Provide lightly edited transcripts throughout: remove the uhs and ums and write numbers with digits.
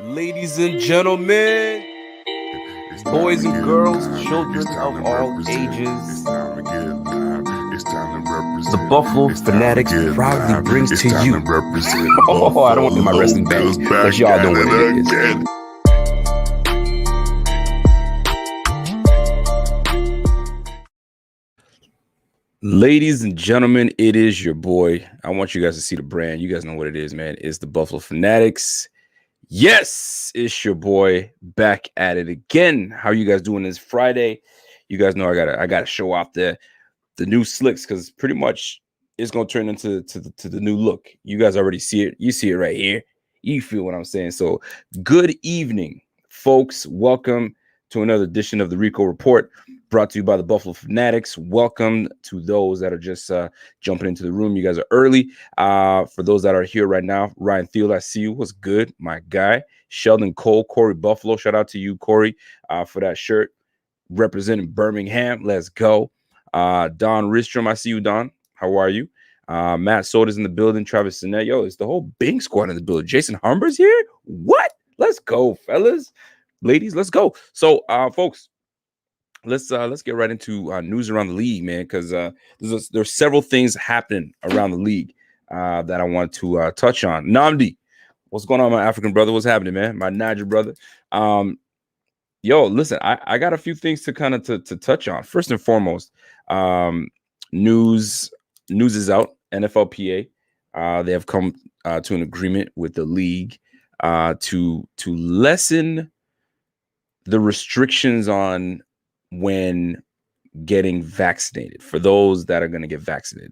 Ladies and gentlemen, boys and girls, children of all ages, the Buffalo Fanatics proudly brings to you. Oh, I don't want to get my wrestling bang, but y'all know what it is. Ladies and gentlemen, it is your boy. I want you guys to see the brand. You guys know what it is, man. It's the Buffalo Fanatics. Yes, it's your boy back at it again. How you guys doing this Friday? You guys know I gotta show off the new slicks because pretty much it's gonna turn into the new look. You guys already see it. You see it right here. You feel what I'm saying. So good evening, folks. Welcome to another edition of the Rico Report, brought to you by the Buffalo Fanatics. Welcome to those that are just jumping into the room. You guys are early. For those that are here right now, Ryan Thiel, I see you. What's good, my guy? Sheldon Cole, Corey Buffalo. Shout out to you, Corey, for that shirt representing Birmingham. Let's go. Don Ristrom, I see you, Don. How are you? Matt Soda's in the building. Travis Sinet. Yo, it's the whole Bing squad in the building. Jason Humber's here. What? Let's go, fellas. Ladies, let's go. So, folks, let's get right into news around the league, man, because there's several things happening around the league that I want to touch on. Namdi, what's going on, my African brother? What's happening, man? My Niger brother. Yo, listen, I got a few things to kind of to touch on. First and foremost, news is out. NFLPA, they have come to an agreement with the league to lessen the restrictions on when getting vaccinated for those that are going to get vaccinated.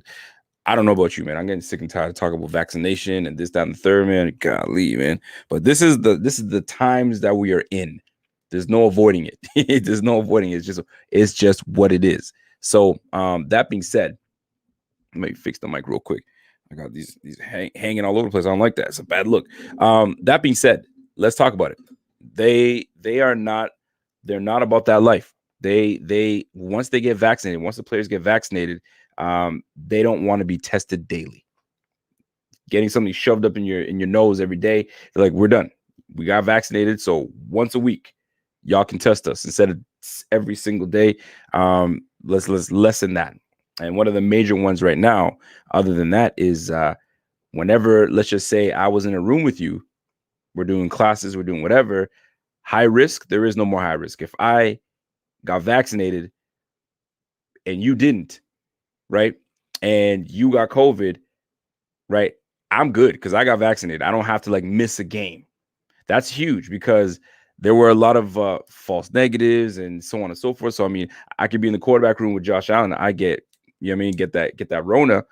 I don't know about you, man. I'm getting sick and tired of talking about vaccination and this, that, and the third, man. Golly, man. But this is the times that we are in. There's no avoiding it. There's no avoiding it. It's just what it is. So that being said, let me fix the mic real quick. I got these hanging all over the place. I don't like that. It's a bad look. That being said, let's talk about it. They're not about that life. They once they get vaccinated, once the players get vaccinated, they don't want to be tested daily. Getting something shoved up in your nose every day, they're like, we're done. We got vaccinated, so once a week, y'all can test us instead of every single day. Let's lessen that. And one of the major ones right now, other than that, is whenever, let's just say I was in a room with you, we're doing classes, we're doing whatever, high risk, there is no more high risk. If I got vaccinated and you didn't, right, and you got COVID, right, I'm good because I got vaccinated. I don't have to like miss a game. That's huge because there were a lot of false negatives and so on and so forth. So, I mean, I could be in the quarterback room with Josh Allen. I get, you know what I mean, get that Rona.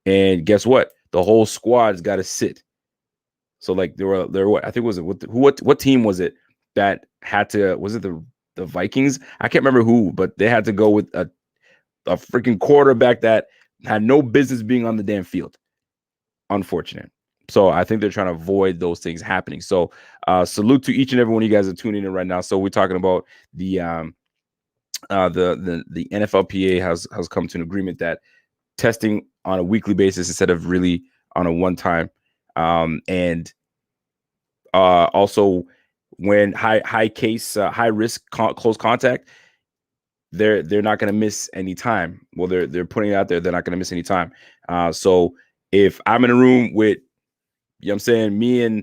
And guess what? The whole squad's got to sit. So, like, there were what? I think what team was it that had to, was it the Vikings? I can't remember who, but they had to go with a freaking quarterback that had no business being on the damn field. Unfortunate. So I think they're trying to avoid those things happening. So salute to each and every one of you guys that are tuning in right now. So we're talking about the NFLPA has come to an agreement that testing on a weekly basis instead of really on a one time, and also when high case, high risk, close contact, they're not going to miss any time. Well, they're putting it out there. They're not going to miss any time. So if I'm in a room with, you know what I'm saying, me and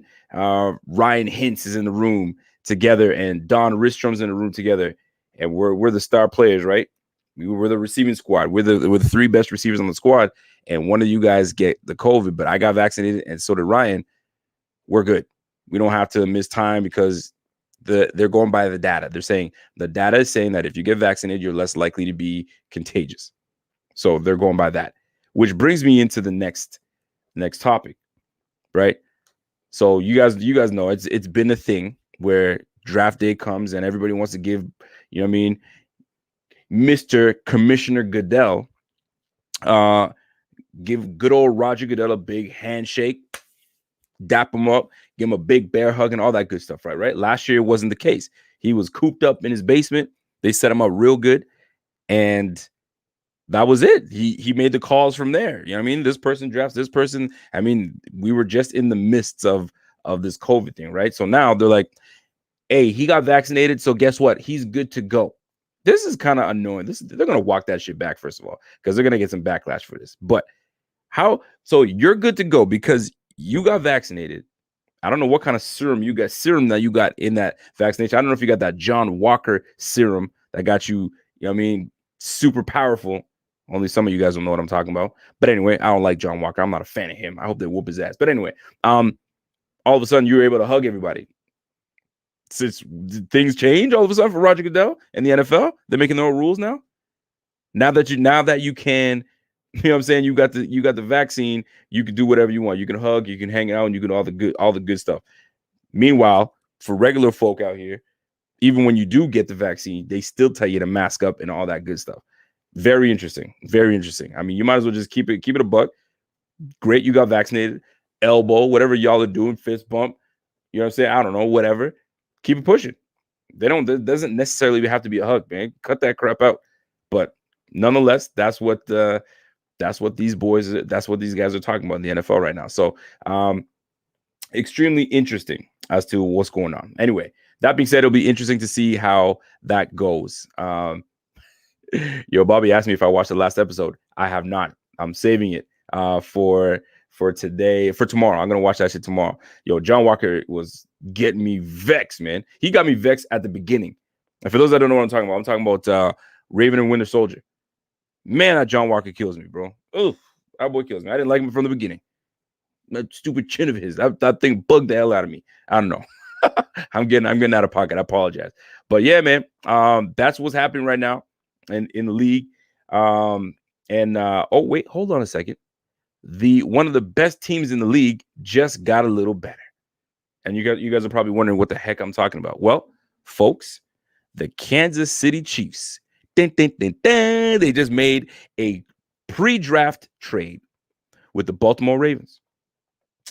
Ryan Hintz is in the room together and Don Ristrom's in the room together, and we're the star players, right? We're the receiving squad. We're the three best receivers on the squad, and one of you guys get the COVID, but I got vaccinated and so did Ryan. We're good. We don't have to miss time because they're going by the data. They're saying the data is saying that if you get vaccinated, you're less likely to be contagious. So they're going by that, which brings me into the next topic. Right. So you guys know it's been a thing where draft day comes and everybody wants to give, you know what I mean, Mr. Commissioner Goodell, give good old Roger Goodell a big handshake, dap him up, give him a big bear hug and all that good stuff, right? Last year it wasn't the case. He was cooped up in his basement. They set him up real good, and that was it. He made the calls from there. You know what I mean? This person drafts this person. I mean, we were just in the midst of of this COVID thing, right? So now they're like, hey, he got vaccinated, so guess what? He's good to go. This is kind of annoying. They're going to walk that shit back, first of all, because they're going to get some backlash for this. But how? So you're good to go because you got vaccinated. I don't know what kind of serum that you got in that vaccination. I don't know if you got that John Walker serum that got you, you know what I mean, super powerful. Only some of you guys don't know what I'm talking about. But anyway, I don't like John Walker. I'm not a fan of him. I hope they whoop his ass. But anyway, all of a sudden you were able to hug everybody. Since things change all of a sudden for Roger Goodell and the NFL, they're making their own rules now. Now that you can, you know what I'm saying, you got the vaccine, you can do whatever you want. You can hug, you can hang out, and you can all the good stuff. Meanwhile, for regular folk out here, even when you do get the vaccine, they still tell you to mask up and all that good stuff. Very interesting. Very interesting. I mean, you might as well just keep it a buck. Great, you got vaccinated. Elbow, whatever y'all are doing, fist bump. You know what I'm saying? I don't know, whatever. Keep it pushing. There doesn't necessarily have to be a hug, man. Cut that crap out. But nonetheless, that's what these guys are talking about in the NFL right now. So extremely interesting as to what's going on. Anyway, that being said, it'll be interesting to see how that goes. Bobby asked me if I watched the last episode. I have not. I'm saving it for tomorrow. I'm gonna watch that shit tomorrow. John Walker was getting me vexed, man. He got me vexed at the beginning. And for those that don't know what I'm talking about Raven and Winter Soldier. Man, that John Walker kills me, bro. Oof, that boy kills me. I didn't like him from the beginning. That stupid chin of his. That thing bugged the hell out of me. I don't know. I'm getting out of pocket. I apologize. But yeah, man, that's what's happening right now in the league. Oh wait, hold on a second. One of the best teams in the league just got a little better. And you guys are probably wondering what the heck I'm talking about. Well, folks, the Kansas City Chiefs, they just made a pre-draft trade with the Baltimore Ravens.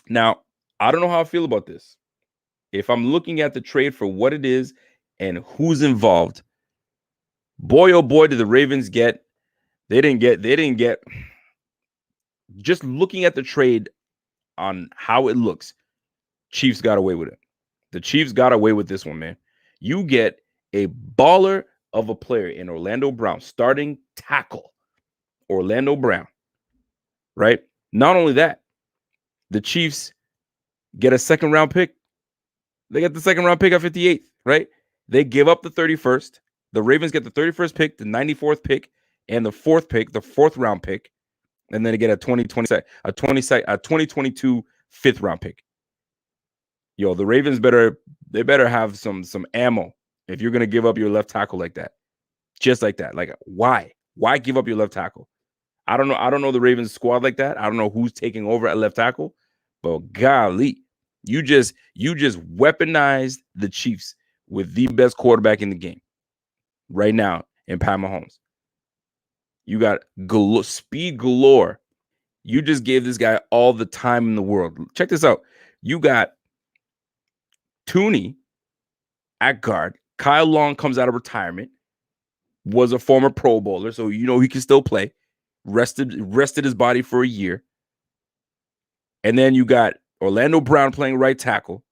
Now, I don't know how I feel about this. If I'm looking at the trade for what it is and who's involved, boy, oh boy, did the Ravens get. They didn't get. Just looking at the trade on how it looks, Chiefs got away with it. The Chiefs got away with this one, man. You get a baller of a player in Orlando Brown, starting tackle, Orlando Brown, right? Not only that, the Chiefs get a second-round pick. They get the second-round pick at 58th, right? They give up the 31st. The Ravens get the 31st pick, the 94th pick, and the fourth pick, the fourth-round pick, and then they get a 2022 fifth-round pick. The Ravens better have some ammo if you're gonna give up your left tackle like that, just like that. Like, why give up your left tackle? I don't know the Ravens squad like that. I don't know who's taking over at left tackle, but golly, you just weaponized the Chiefs with the best quarterback in the game right now in Pat Mahomes. You got speed galore. You just gave this guy all the time in the world. Check this out. You got Tooney at guard. Kyle Long comes out of retirement, was a former Pro Bowler, so he can still play. Rested his body for a year. And then you got Orlando Brown playing right tackle.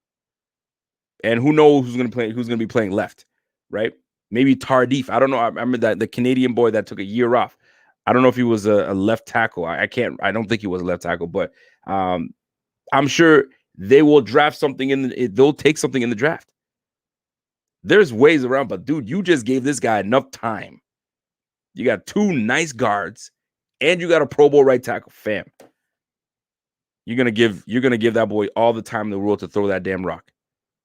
And who knows who's going to be playing left, right? Maybe Tardif. I don't know. I remember that the Canadian boy that took a year off. I don't know if he was a left tackle. I don't think he was a left tackle, but I'm sure they will draft something they'll take something in the draft. There's ways around, but dude, you just gave this guy enough time. You got two nice guards, and you got a Pro Bowl right tackle, fam. You're gonna give that boy all the time in the world to throw that damn rock.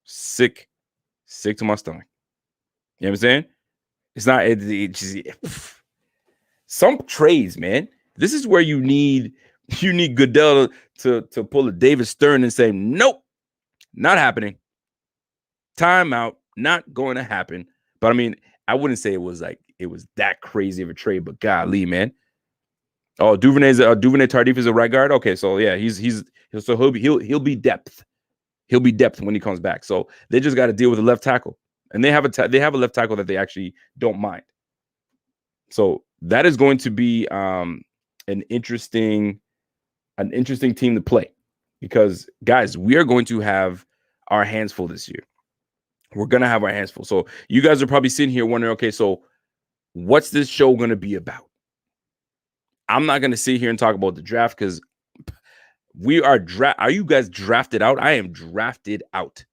Sick to my stomach. You know what I'm saying? It's not some trades, man. This is where you need Goodell to pull a David Stern and say, nope, not happening. Timeout, not going to happen. But I mean, I wouldn't say it was that crazy of a trade, but golly, man. Oh, Duvernay Tardif is a right guard. Okay, so yeah, he'll be depth. He'll be depth when he comes back. So they just got to deal with the left tackle, and they have a left tackle that they actually don't mind. So that is going to be an interesting team to play, because guys, we are going to have our hands full this year. We're going to have our hands full. So you guys are probably sitting here wondering, okay, so what's this show going to be about? I'm not going to sit here and talk about the draft because we are Are you guys drafted out? I am drafted out.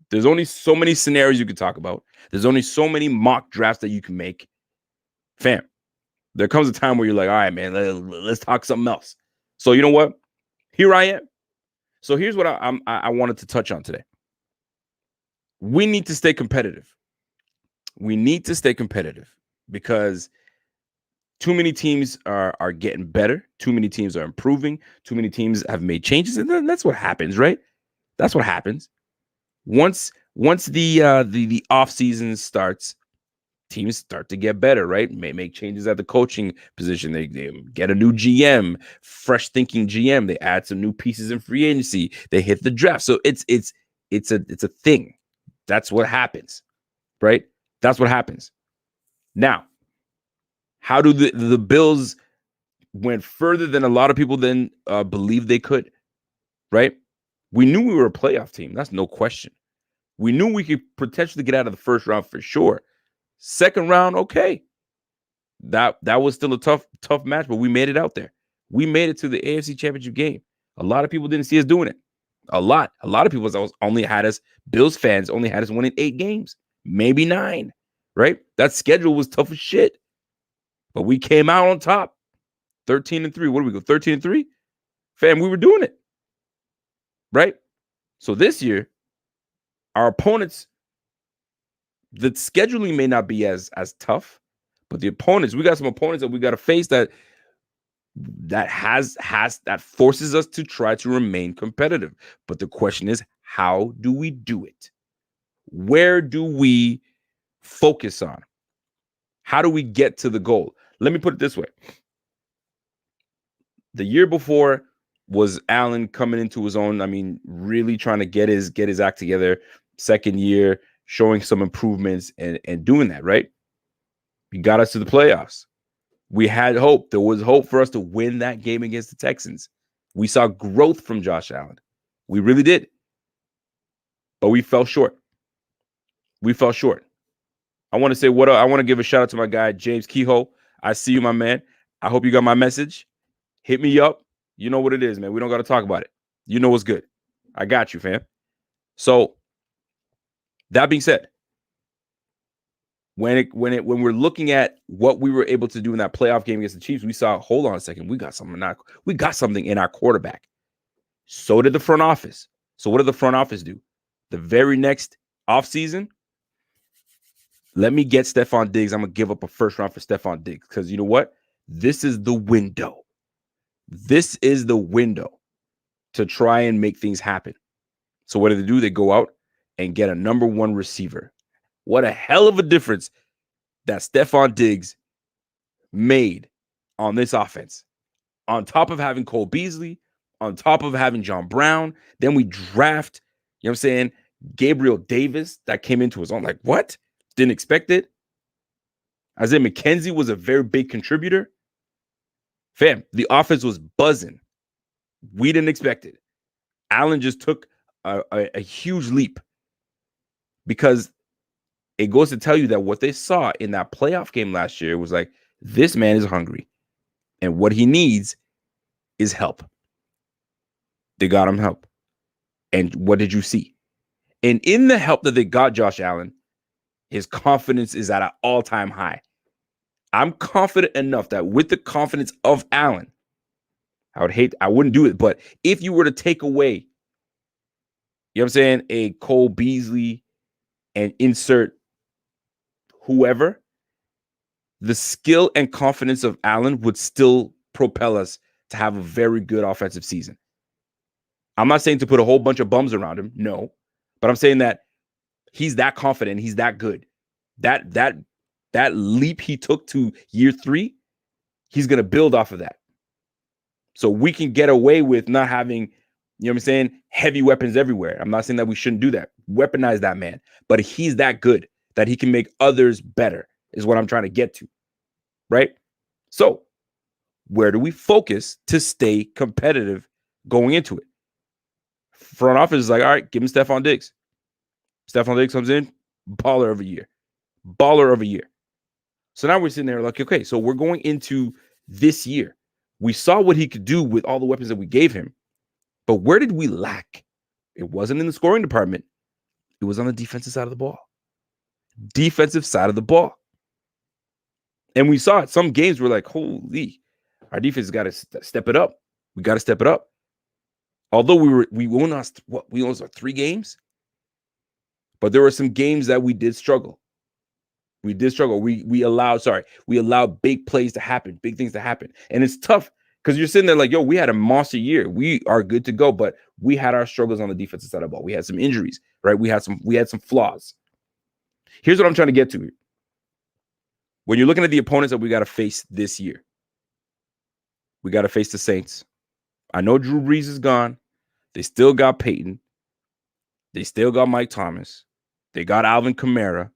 There's only so many scenarios you can talk about. There's only so many mock drafts that you can make. Fam, there comes a time where you're like, all right, man, let's talk something else. So you know what? Here I am. So here's what I wanted to touch on today. We need to stay competitive. We need to stay competitive because too many teams are getting better. Too many teams are improving. Too many teams have made changes, and then that's what happens, right? That's what happens. Once the off season starts, teams start to get better, right? May make changes at the coaching position. They get a new GM, fresh thinking GM. They add some new pieces in free agency. They hit the draft. So it's a thing. That's what happens, right? That's what happens. Now, how do the Bills went further than a lot of people then believed they could, right? We knew we were a playoff team. That's no question. We knew we could potentially get out of the first round for sure. Second round, okay. That was still a tough match, but we made it out there. We made it to the AFC Championship game. A lot of people didn't see us doing it. A lot of people only had us, Bills fans only had us winning 8 games, maybe 9, right? That schedule was tough as shit. But we came out on top. 13-3. What do we go? 13-3? Fam, we were doing it. Right? So this year, our opponents, the scheduling may not be as tough, but the opponents, we got some opponents that we got to face that forces us to try to remain competitive. But the question is, how do we do it? Where do we focus on? How do we get to the goal? Let me put it this way. The year before was Allen coming into his own. I mean, really trying to get his act together. Second year, showing some improvements and doing that, right? He got us to the playoffs. We had hope. There was hope for us to win that game against the Texans. We saw growth from Josh Allen. We really did. But we fell short. We fell short. I want to say what I want to give a shout out to my guy, James Kehoe. I see you, my man. I hope you got my message. Hit me up. You know what it is, man. We don't got to talk about it. You know what's good. I got you, fam. So that being said, when we're looking at what we were able to do in that playoff game against the Chiefs, we saw, hold on a second, we got something in our quarterback. So did the front office. So what did the front office do? The very next offseason, let me get Stephon Diggs. I'm going to give up a first round for Stephon Diggs because you know what? This is the window. This is the window to try and make things happen. So what do? They go out and get a number 1 receiver. What a hell of a difference that Stephon Diggs made on this offense. On top of having Cole Beasley, on top of having John Brown, then we draft, you know what I'm saying, Gabriel Davis that came into his own. Like, what? Didn't expect it. Isaiah McKenzie was a very big contributor. Fam, the offense was buzzing. We didn't expect it. Allen just took a huge leap because it goes to tell you that what they saw in that playoff game last year was like, this man is hungry. And what he needs is help. They got him help. And what did you see? And in the help that they got Josh Allen, his confidence is at an all-time high. I'm confident enough that with the confidence of Allen, I wouldn't do it, but if you were to take away, you know what I'm saying, a Cole Beasley and insert whoever, the skill and confidence of Allen would still propel us to have a very good offensive season. I'm not saying to put a whole bunch of bums around him, no, but I'm saying that he's that confident, he's that good. That leap he took to year 3, he's going to build off of that. So we can get away with not having, you know what I'm saying, heavy weapons everywhere. I'm not saying that we shouldn't do that. Weaponize that man. But he's that good that he can make others better is what I'm trying to get to, right? So where do we focus to stay competitive going into it? Front office is like, all right, give him Stephon Diggs. Stephon Diggs comes in, baller of a year. Baller of a year. So now we're sitting there like, okay, so we're going into this year. We saw what he could do with all the weapons that we gave him. But where did we lack? It wasn't in the scoring department. It was on the defensive side of the ball. Defensive side of the ball. And we saw it. Some games were like, holy, our defense got to step it up. We got to step it up. Although we lost 3 games, but there were some games that we did struggle. We allowed big plays to happen, big things to happen. And it's tough because you're sitting there like, yo, we had a monster year. We are good to go, but we had our struggles on the defensive side of the ball. We had some injuries, right? We had some flaws. Here's what I'm trying to get to here. When you're looking at the opponents that we got to face this year, we got to face the Saints. I know Drew Brees is gone. They still got Peyton. They still got Mike Thomas. They got Alvin Kamara.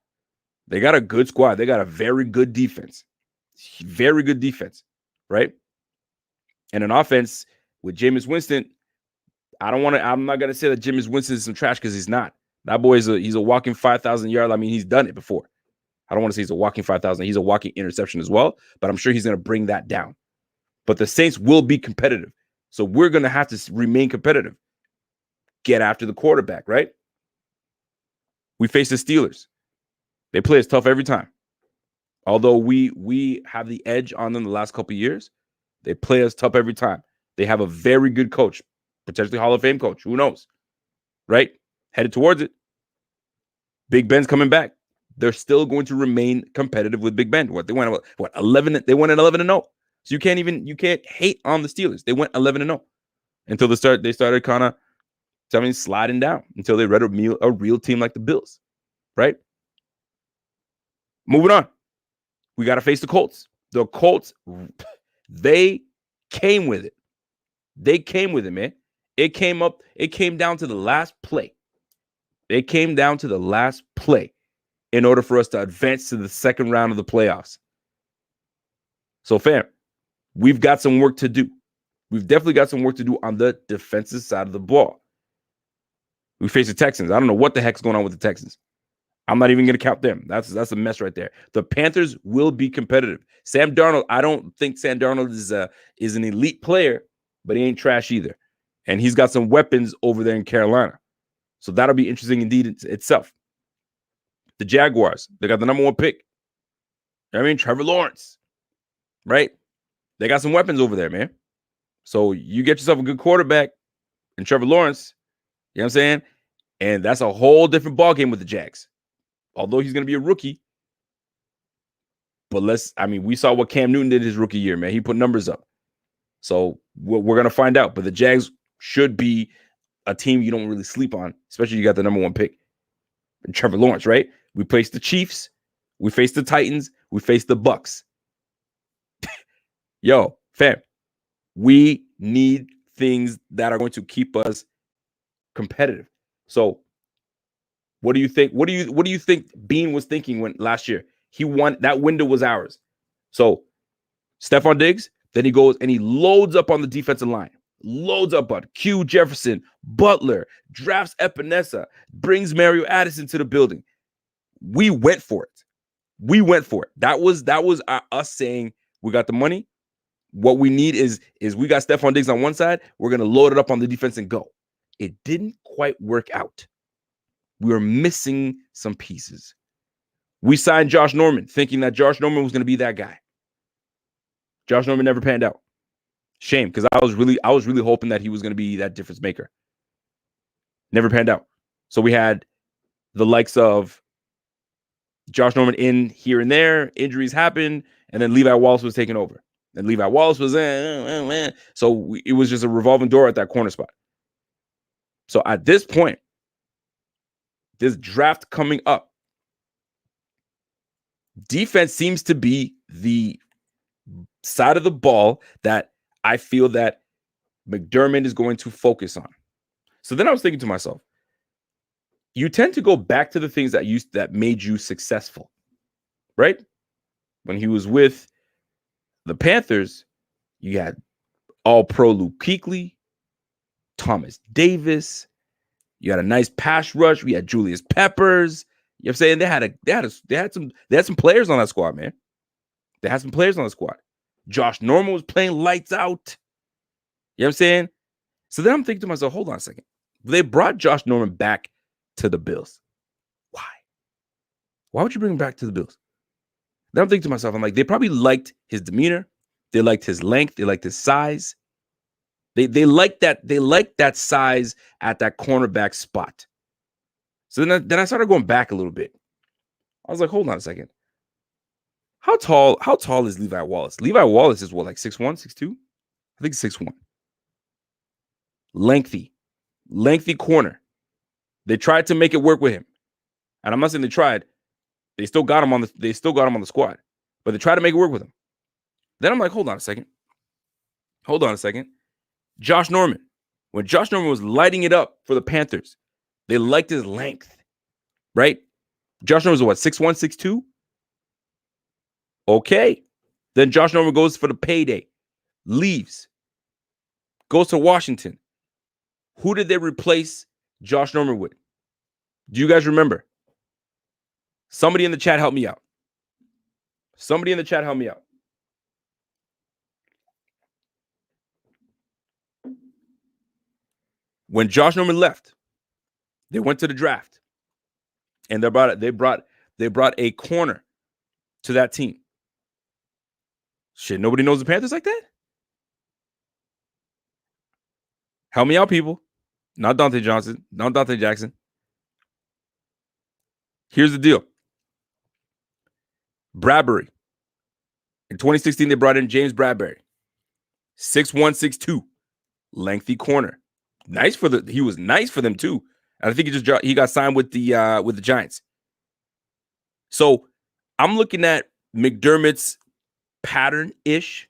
They got a good squad. They got a very good defense. Very good defense, right? And an offense with Jameis Winston, I'm not going to say that Jameis Winston is some trash because he's not. That boy he's a walking 5,000 yard. I mean, he's done it before. I don't want to say he's a walking 5,000. He's a walking interception as well, but I'm sure he's going to bring that down. But the Saints will be competitive. So we're going to have to remain competitive. Get after the quarterback, right? We face the Steelers. They play us tough every time. Although we have the edge on them the last couple of years, they play us tough every time. They have a very good coach, potentially Hall of Fame coach. Who knows? Right? Headed towards it. Big Ben's coming back. They're still going to remain competitive with Big Ben. They went 11. They went at 11-0. So you can't hate on the Steelers. They went 11-0 until they started kind of sliding down until they read a real team like the Bills, right? Moving on, we got to face the Colts. The Colts, they came with it. They came with it, man. It came down to the last play. It came down to the last play in order for us to advance to the second round of the playoffs. So, fam, we've got some work to do. We've definitely got some work to do on the defensive side of the ball. We face the Texans. I don't know what the heck's going on with the Texans. I'm not even going to count them. That's a mess right there. The Panthers will be competitive. Sam Darnold, I don't think Sam Darnold is an elite player, but he ain't trash either. And he's got some weapons over there in Carolina. So that'll be interesting indeed itself. The Jaguars, they got the number 1 pick. I mean, Trevor Lawrence, right? They got some weapons over there, man. So you get yourself a good quarterback and Trevor Lawrence, you know what I'm saying? And that's a whole different ballgame with the Jags. Although he's going to be a rookie. But we saw what Cam Newton did his rookie year, man. He put numbers up. So we're going to find out. But the Jags should be a team you don't really sleep on, especially you got the number 1 pick. And Trevor Lawrence, right? We faced the Chiefs. We faced the Titans. We faced the Bucks. Yo, fam, we need things that are going to keep us competitive. So what do you think? What do you think Bean was thinking when last year he won? That window was ours. So Stephon Diggs, then he goes and he loads up on the defensive line. Loads up on Q Jefferson, Butler, drafts Epinesa, brings Mario Addison to the building. We went for it. That was us saying we got the money. What we need is we got Stephon Diggs on one side. We're going to load it up on the defense and go. It didn't quite work out. We were missing some pieces. We signed Josh Norman thinking that Josh Norman was going to be that guy. Josh Norman never panned out. Shame, because I was really hoping that he was going to be that difference maker. Never panned out. So we had the likes of Josh Norman in here and there. Injuries happened, and then Levi Wallace was taking over. And Levi Wallace was so it was just a revolving door at that corner spot. So at this point, this draft coming up, defense seems to be the side of the ball that I feel that McDermott is going to focus on. So then I was thinking to myself, you tend to go back to the things that made you successful, right? When he was with the Panthers, you had all-pro Luke Kuechly, Thomas Davis, You had a nice pass rush. We had Julius Peppers. You know what I'm saying? They had some players on that squad, man. They had some players on the squad. Josh Norman was playing lights out. You know what I'm saying? So then I'm thinking to myself, hold on a second. They brought Josh Norman back to the Bills. Why? Why would you bring him back to the Bills? Then I'm thinking to myself, I'm like, they probably liked his demeanor. They liked his length. They liked his size. They liked that size at that cornerback spot. So then I started going back a little bit. I was like, hold on a second. How tall is Levi Wallace? Levi Wallace is what, like 6'1", 6'2"? I think 6'1". Lengthy corner. They tried to make it work with him. And I'm not saying they tried. They still got him on the squad. But they tried to make it work with him. Then I'm like, hold on a second. Josh Norman. When Josh Norman was lighting it up for the Panthers, they liked his length. Right? Josh Norman was what, 6'1", 6'2"? Okay. Then Josh Norman goes for the payday. Leaves. Goes to Washington. Who did they replace Josh Norman with? Do you guys remember? Somebody in the chat help me out. When Josh Norman left, they went to the draft. And they brought a corner to that team. Shit, nobody knows the Panthers like that? Help me out, people. Not Dante Johnson, not Dante Jackson. Here's the deal. Bradbury. In 2016, they brought in James Bradbury. 6'1", 6'2". Lengthy corner. He was nice for them too. And I think he got signed with the Giants. So I'm looking at McDermott's pattern-ish.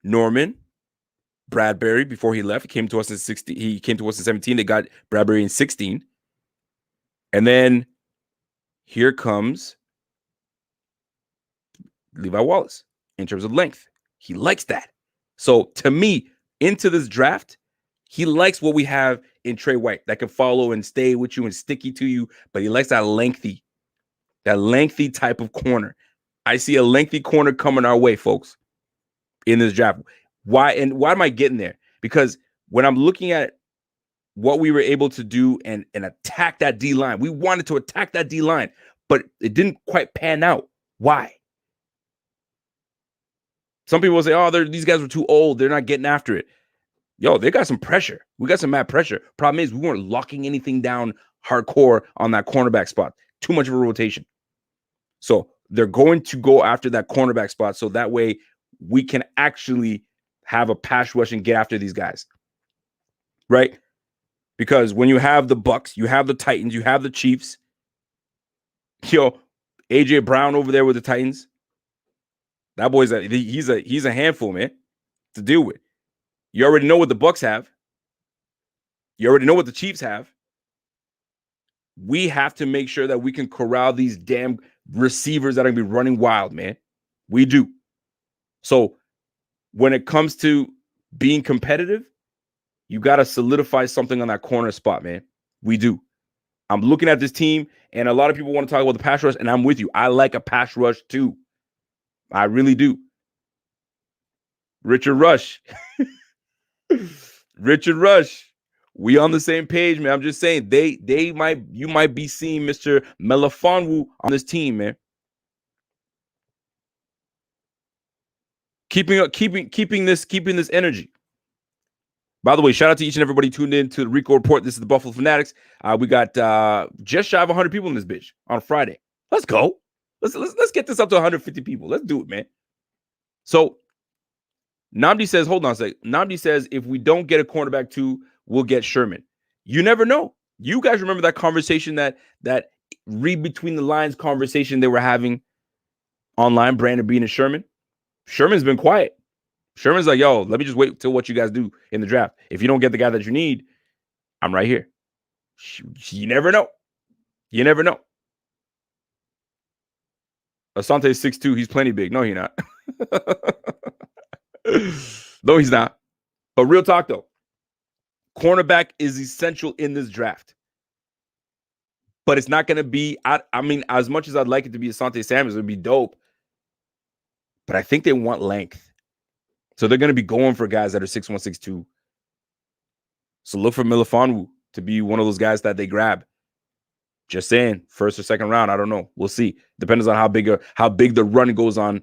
Norman, Bradbury before he left. He came to us in 16. He came to us in 17. They got Bradbury in 16. And then here comes Levi Wallace in terms of length. He likes that. So to me, into this draft, he likes what we have in Trey White that can follow and stay with you and sticky to you, but he likes that lengthy type of corner. I see a lengthy corner coming our way, folks, in this draft. Why am I getting there? Because when I'm looking at what we were able to do and attack that D-line, we wanted to attack that D-line, but it didn't quite pan out. Why? Some people will say, oh, these guys were too old. They're not getting after it. Yo, they got some pressure. We got some mad pressure. Problem is, we weren't locking anything down hardcore on that cornerback spot. Too much of a rotation. So they're going to go after that cornerback spot so that way we can actually have a pass rush and get after these guys. Right? Because when you have the Bucks, you have the Titans, you have the Chiefs. Yo, AJ Brown over there with the Titans. That boy's he's a handful, man, to deal with. You already know what the Bucks have. You already know what the Chiefs have. We have to make sure that we can corral these damn receivers that are going to be running wild, man. We do. So when it comes to being competitive, you got to solidify something on that corner spot, man. We do. I'm looking at this team, and a lot of people want to talk about the pass rush, and I'm with you. I like a pass rush too. I really do. Richard Rush. We on the same page, man. I'm just saying you might be seeing Mr. Melifonwu on this team, man. Keeping this energy. By the way, shout out to each and everybody tuned in to the Rico Report. This is the Buffalo Fanatics. We got just shy of 100 people in this bitch on Friday. Let's go. Let's get this up to 150 people. Let's do it, man. So Namdi says, hold on a sec. Namdi says, if we don't get a cornerback too, we'll get Sherman. You never know. You guys remember that conversation, that read between the lines conversation they were having online, Brandon Beane and Sherman? Sherman's been quiet. Sherman's like, yo, let me just wait till what you guys do in the draft. If you don't get the guy that you need, I'm right here. You never know. You never know. Asante is 6'2". He's plenty big. No, he's not. No, he's not. But real talk, though. Cornerback is essential in this draft. But it's not going to be, I mean, as much as I'd like it to be Asante Samuels, it would be dope. But I think they want length. So they're going to be going for guys that are 6'1", 6'2". So look for Melifonwu to be one of those guys that they grab. Just saying, first or second round, I don't know. We'll see. Depends on how big the run goes on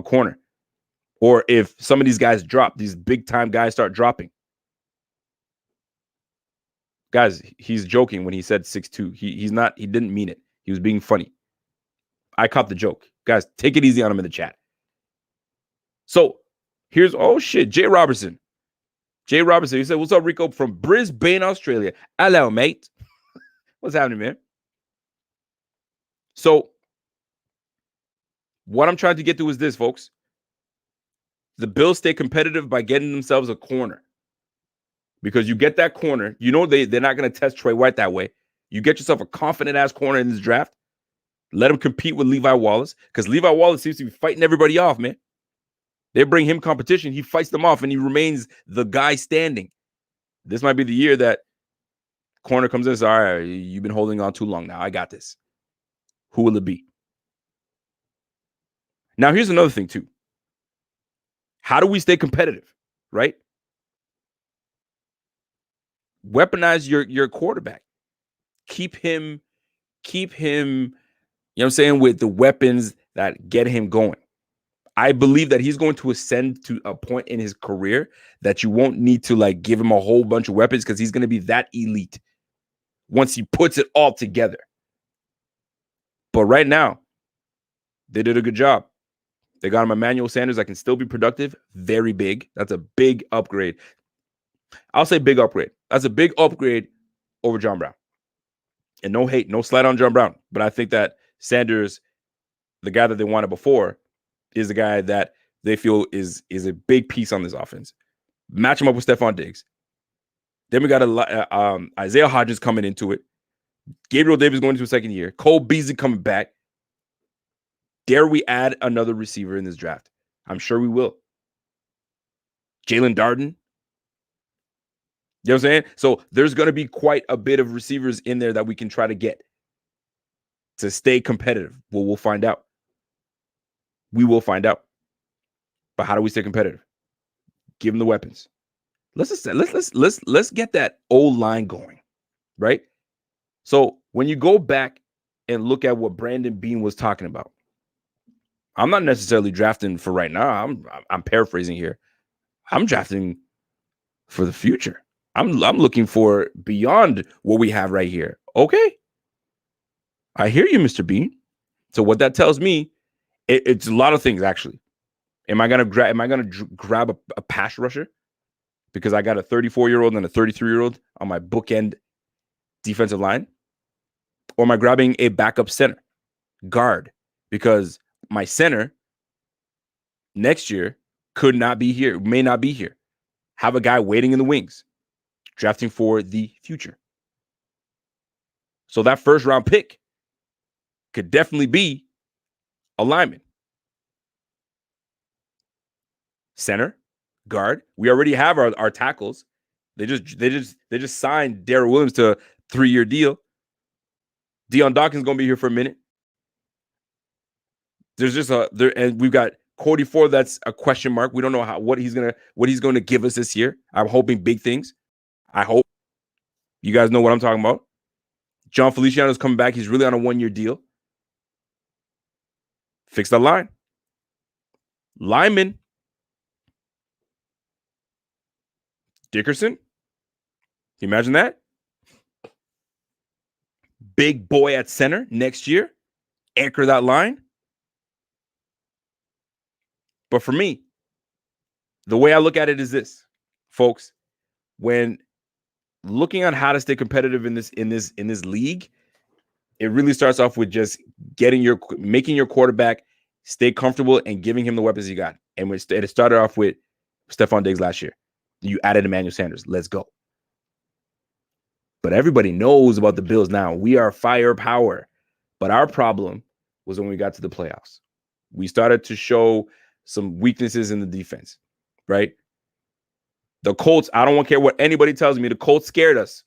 corner. Or if some of these guys drop, these big-time guys start dropping. Guys, he's joking when he said 6'2". He's not. He didn't mean it. He was being funny. I caught the joke. Guys, take it easy on him in the chat. So here's, oh shit, Jay Robertson. Jay Robertson, he said, what's up, Rico, from Brisbane, Australia. Hello, mate. What's happening, man? So what I'm trying to get to is this, folks. The Bills stay competitive by getting themselves a corner. Because you get that corner, you know they're not going to test Trey White that way. You get yourself a confident-ass corner in this draft. Let him compete with Levi Wallace, because Levi Wallace seems to be fighting everybody off, man. They bring him competition. He fights them off, and he remains the guy standing. This might be the year that corner comes in and says, all right, you've been holding on too long now. I got this. Who will it be? Now, here's another thing, too. How do we stay competitive, right? Weaponize your quarterback. Keep him, you know what I'm saying, with the weapons that get him going. I believe that he's going to ascend to a point in his career that you won't need to like give him a whole bunch of weapons, because he's going to be that elite once he puts it all together. But right now, they did a good job. They got him Emmanuel Sanders that can still be productive. Very big. That's a big upgrade. I'll say big upgrade. That's a big upgrade over John Brown. And no hate, no slight on John Brown. But I think that Sanders, the guy that they wanted before, is the guy that they feel is a big piece on this offense. Match him up with Stephon Diggs. Then we got Isaiah Hodgins coming into it. Gabriel Davis going into a second year. Cole Beasley coming back. Dare we add another receiver in this draft? I'm sure we will. Jalen Darden. You know what I'm saying? So there's going to be quite a bit of receivers in there that we can try to get to stay competitive. Well, we'll find out. We will find out. But how do we stay competitive? Give them the weapons. Let's get that old line going, right? So when you go back and look at what Brandon Beane was talking about, I'm not necessarily drafting for right now. I'm paraphrasing here. I'm drafting for the future. I'm looking for beyond what we have right here. Okay, I hear you, Mr. Bean. So what that tells me, it's a lot of things actually. Am I gonna grab a pass rusher because I got a 34-year-old and a 33-year-old on my bookend defensive line, or am I grabbing a backup center guard because my center next year could not be here, may not be here? Have a guy waiting in the wings, drafting for the future. So that first round pick could definitely be a lineman. Center, guard. We already have our tackles. They just signed Darrell Williams to a 3-year deal. Deion Dawkins gonna be here for a minute. There's just and we've got Cody Ford. That's a question mark. We don't know what he's gonna give us this year. I'm hoping big things. I hope you guys know what I'm talking about. John Feliciano's coming back. He's really on a 1-year deal. Fix the line. Lineman. Dickerson. Can you imagine that? Big boy at center next year. Anchor that line. But for me, the way I look at it is this, folks. When looking on how to stay competitive in this league, it really starts off with just making your quarterback stay comfortable and giving him the weapons he got. And it started off with Stephon Diggs last year. You added Emmanuel Sanders. Let's go. But everybody knows about the Bills now. We are firepower. But our problem was when we got to the playoffs. We started to show some weaknesses in the defense, right? The Colts, I don't care what anybody tells me. The Colts scared us.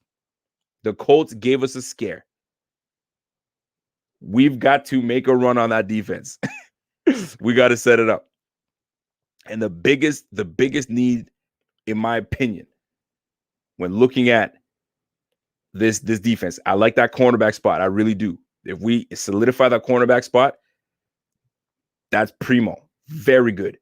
The Colts gave us a scare. We've got to make a run on that defense. We got to set it up. And the biggest need, in my opinion, when looking at this defense, I like that cornerback spot. I really do. If we solidify that cornerback spot, that's primo. Very good.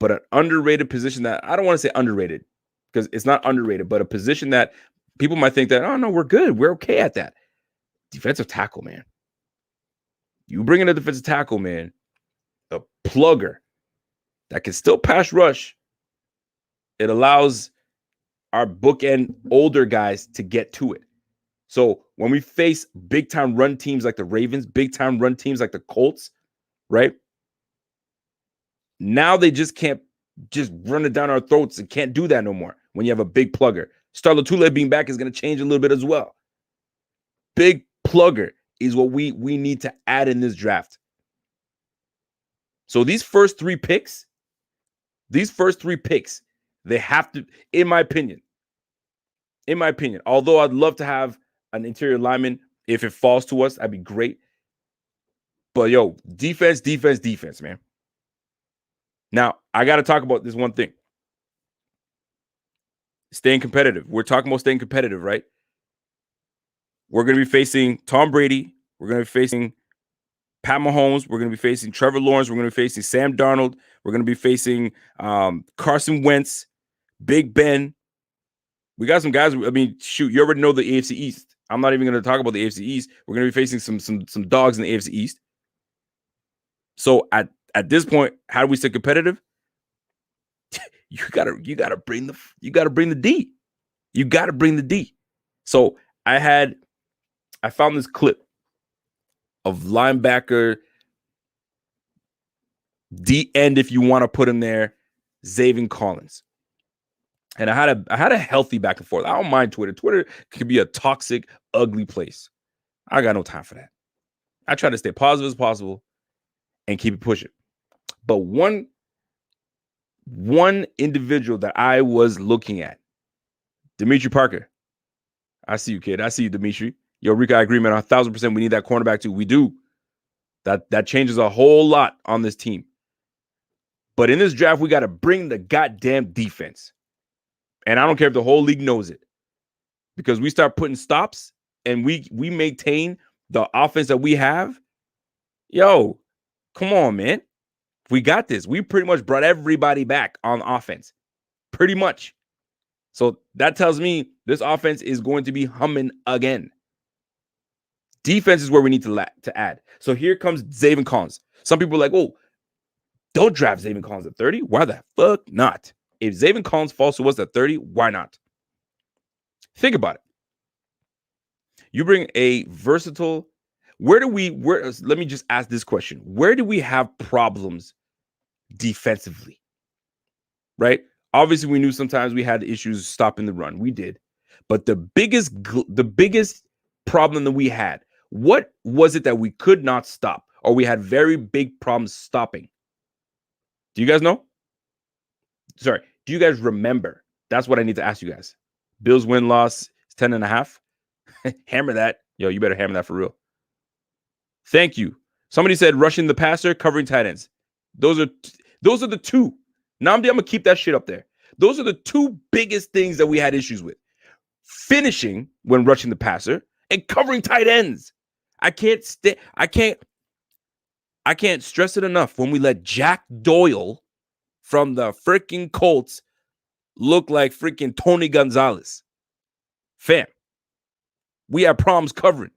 But an underrated position that I don't want to say underrated because it's not underrated, but a position that people might think that, oh, no, we're good. We're okay at that. Defensive tackle, man. You bring in a defensive tackle, man, a plugger that can still pass rush. It allows our bookend older guys to get to it. So when we face big-time run teams like the Ravens, big-time run teams like the Colts, right? Now they just can't just run it down our throats and can't do that no more when you have a big plugger. Star Lotulelei being back is going to change a little bit as well. Big plugger is what we need to add in this draft. So these first three picks, they have to, in my opinion, although I'd love to have an interior lineman, if it falls to us, that'd be great. But yo, defense, man. Now, I got to talk about this one thing. Staying competitive. We're talking about staying competitive, right? We're going to be facing Tom Brady. We're going to be facing Pat Mahomes. We're going to be facing Trevor Lawrence. We're going to be facing Sam Darnold. We're going to be facing Carson Wentz, Big Ben. We got some guys. I mean, shoot, you already know the AFC East. I'm not even going to talk about the AFC East. We're going to be facing some dogs in the AFC East. So at this point, how do we stay competitive? You gotta bring the D. You gotta bring the D. So I found this clip of linebacker D end, if you want to put him there, Zaven Collins. And I had a healthy back and forth. I don't mind Twitter. Twitter can be a toxic, ugly place. I got no time for that. I try to stay positive as possible and keep it pushing. But one individual that I was looking at, Dimitri Parker. I see you, kid. I see you, Dimitri. Yo, Rico, I agree, man. 1,000%. We need that cornerback too. We do. That changes a whole lot on this team. But in this draft, we got to bring the goddamn defense. And I don't care if the whole league knows it. Because we start putting stops and we maintain the offense that we have. Yo, come on, man. We got this. We pretty much brought everybody back on offense. Pretty much. So that tells me this offense is going to be humming again. Defense is where we need to add. So here comes Zaven Collins. Some people are like, oh, don't draft Zaven Collins at 30. Why the fuck not? If Zaven Collins falls to us at 30, why not? Think about it. You bring a versatile. Let me just ask this question. Where do we have problems defensively? Right? Obviously, we knew sometimes we had issues stopping the run. We did. But the biggest problem that we had, what was it that we could not stop or we had very big problems stopping? Do you guys know? Sorry. Do you guys remember? That's what I need to ask you guys. Bills win-loss is 10.5. Hammer that. Yo, you better hammer that for real. Thank you. Somebody said rushing the passer, covering tight ends. Those are the two. Now I'm gonna keep that shit up there. Those are the two biggest things that we had issues with. Finishing when rushing the passer and covering tight ends. I can't stress it enough when we let Jack Doyle from the freaking Colts look like freaking Tony Gonzalez. Fam, we have problems covering.